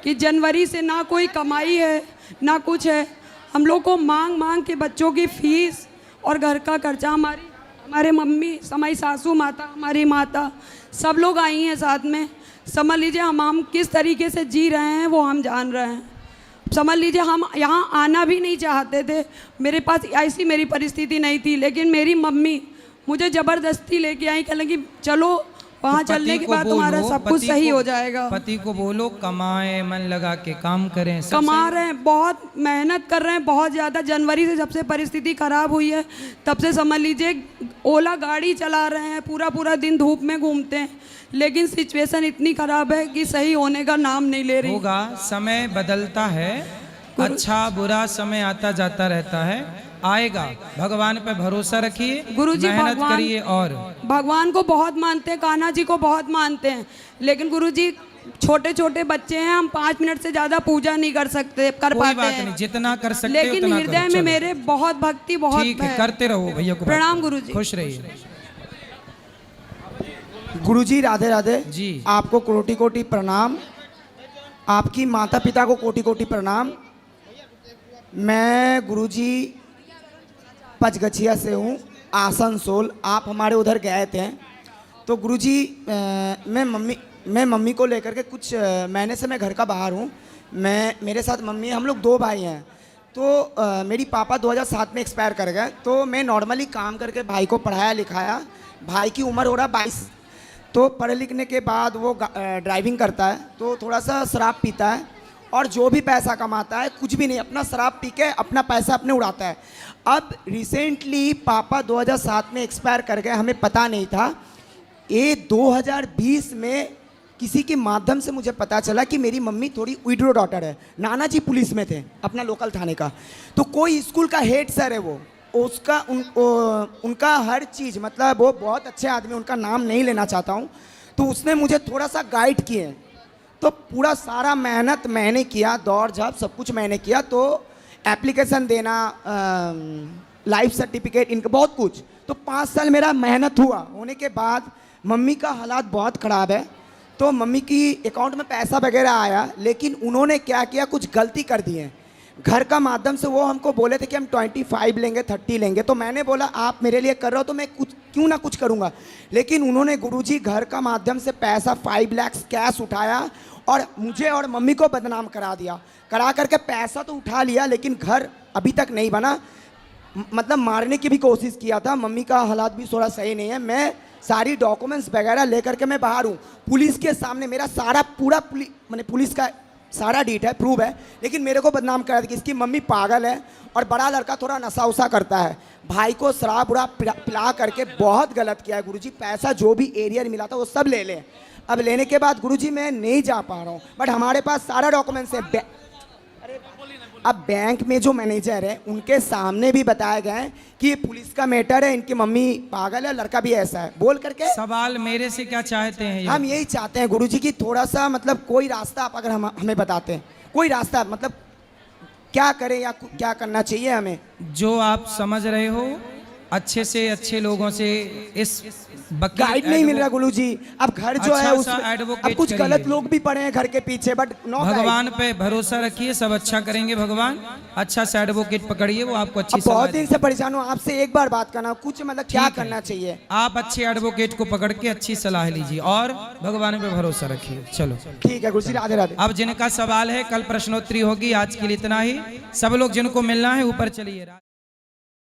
कि जनवरी से ना कोई कमाई है ना कुछ है। हम लोग को मांग मांग के बच्चों की फीस और घर का खर्चा, हमारे मम्मी, हमारी सासू माता, हमारी माता, सब लोग आई हैं साथ में। समझ लीजिए हम किस तरीके से जी रहे हैं वो हम जान रहे हैं। समझ लीजिए हम यहाँ आना भी नहीं चाहते थे, मेरे पास ऐसी मेरी परिस्थिति नहीं थी, लेकिन मेरी मम्मी मुझे ज़बरदस्ती लेके आई, कहने कि चलो वहाँ चलने के बाद तुम्हारा सब कुछ सही हो जाएगा। पति को बोलो कमाए, मन लगा के काम करें। कमा रहे हैं, बहुत मेहनत कर रहे हैं, बहुत ज़्यादा। जनवरी से जब से परिस्थिति ख़राब हुई है तब से समझ लीजिए ओला गाड़ी चला रहे हैं, पूरा पूरा दिन धूप में घूमते हैं, लेकिन सिचुएशन इतनी ख़राब है कि सही होने का नाम नहीं ले रही। होगा, समय बदलता है, अच्छा बुरा समय आता जाता रहता है, आएगा। भगवान पे भरोसा रखिए, गुरुजी, मेहनत करिए। और भगवान को बहुत मानते हैं, कान्हा जी को बहुत मानते हैं, लेकिन गुरुजी छोटे छोटे बच्चे हैं, हम 5 मिनट से ज़्यादा पूजा नहीं कर सकते, कर कोई पाते बात हैं। नहीं, जितना कर सकते लेकिन हृदय में मेरे बहुत भक्ति, बहुत ठीक है, करते रहो भैया को। प्रणाम गुरुजी। खुश रहिए। गुरुजी राधे राधे जी। आपको कोटि कोटि प्रणाम, आपकी माता पिता को कोटि कोटि प्रणाम। मैं गुरुजी पचगछिया से हूँ, आसनसोल। आप हमारे उधर गए थे तो गुरुजी मैं मम्मी को लेकर के कुछ महीने से मैं घर का बाहर हूँ। मेरे साथ मम्मी, हम लोग 2 भाई हैं। तो मेरी पापा 2007 में एक्सपायर कर गए, तो मैं नॉर्मली काम करके भाई को पढ़ाया लिखाया। भाई की उम्र हो रहा 22। तो पढ़े लिखने के बाद वो ड्राइविंग करता है, तो थोड़ा सा शराब पीता है और जो भी पैसा कमाता है कुछ भी नहीं, अपना शराब पी के अपना पैसा अपने उड़ाता है। अब रिसेंटली पापा 2007 में एक्सपायर कर गए, हमें पता नहीं था। ये 2020 में किसी के माध्यम से मुझे पता चला कि मेरी मम्मी थोड़ी विडो डॉटर है। नाना जी पुलिस में थे, अपना लोकल थाने का। तो कोई स्कूल का हेड सर है वो, उनका हर चीज़, मतलब वो बहुत अच्छे आदमी, उनका नाम नहीं लेना चाहता हूँ। तो उसने मुझे थोड़ा सा गाइड किए, तो पूरा सारा मेहनत मैंने किया, दौड़ झाप सब कुछ मैंने किया। तो एप्लीकेशन देना, लाइफ सर्टिफिकेट, इनका बहुत कुछ। तो 5 साल मेरा मेहनत हुआ। होने के बाद मम्मी का हालात बहुत ख़राब है, तो मम्मी की अकाउंट में पैसा वगैरह आया, लेकिन उन्होंने क्या किया, कुछ गलती कर दी है। घर का माध्यम से वो हमको बोले थे कि हम 25 लेंगे, 30 लेंगे। तो मैंने बोला आप मेरे लिए कर रहे हो तो मैं कुछ क्यों ना कुछ करूँगा। लेकिन उन्होंने गुरुजी घर का माध्यम से पैसा 5 लाख कैश उठाया और मुझे और मम्मी को बदनाम करा दिया। करा करके पैसा तो उठा लिया, लेकिन घर अभी तक नहीं बना। मतलब मारने की भी कोशिश किया था। मम्मी का हालात भी थोड़ा सही नहीं है। मैं सारी डॉक्यूमेंट्स वगैरह लेकर के मैं बाहर हूँ, पुलिस के सामने मेरा सारा पूरा पुलिस का सारा डीट है, प्रूव है, लेकिन मेरे को बदनाम करा दिया कि इसकी मम्मी पागल है और बड़ा लड़का थोड़ा नशा उशा करता है। भाई को शराब उड़ा पिला करके बहुत गलत किया है गुरुजी। पैसा जो भी एरिया मिला था वो सब ले लें। अब लेने के बाद गुरुजी मैं नहीं जा पा रहा हूँ, बट हमारे पास सारा डॉक्यूमेंट्स है। अब बैंक में जो मैनेजर है उनके सामने भी बताया गया है कि ये पुलिस का मैटर है, इनकी मम्मी पागल है, लड़का भी ऐसा है, बोल करके। सवाल मेरे से क्या चाहते हैं ये? हम यही चाहते हैं गुरुजी कि थोड़ा सा मतलब कोई रास्ता आप अगर हमें बताते हैं, कोई रास्ता मतलब क्या करें या क्या करना चाहिए हमें। जो आप समझ रहे हो, अच्छे से अच्छे लोगों से इस गाइड नहीं मिल रहा गुरुजी। अब घर जो है उसमें अब कुछ गलत लोग भी पड़े हैं घर के पीछे, बट नो भगवान पे भरोसा रखिए, सब अच्छा करेंगे भगवान। अच्छा सा एडवोकेट पकड़िए, वो आपको अच्छी बहुत दिन से परेशान हूँ, आपसे एक बार बात करना, कुछ मतलब क्या करना चाहिए। आप अच्छे एडवोकेट को पकड़ के अच्छी सलाह लीजिए और भगवान पे भरोसा रखिए। चलो ठीक है गुरुजी, राधे राधे। अब जिनका सवाल है कल प्रश्नोत्तरी होगी, आज के लिए इतना ही। सब लोग जिनको मिलना है ऊपर चलिए।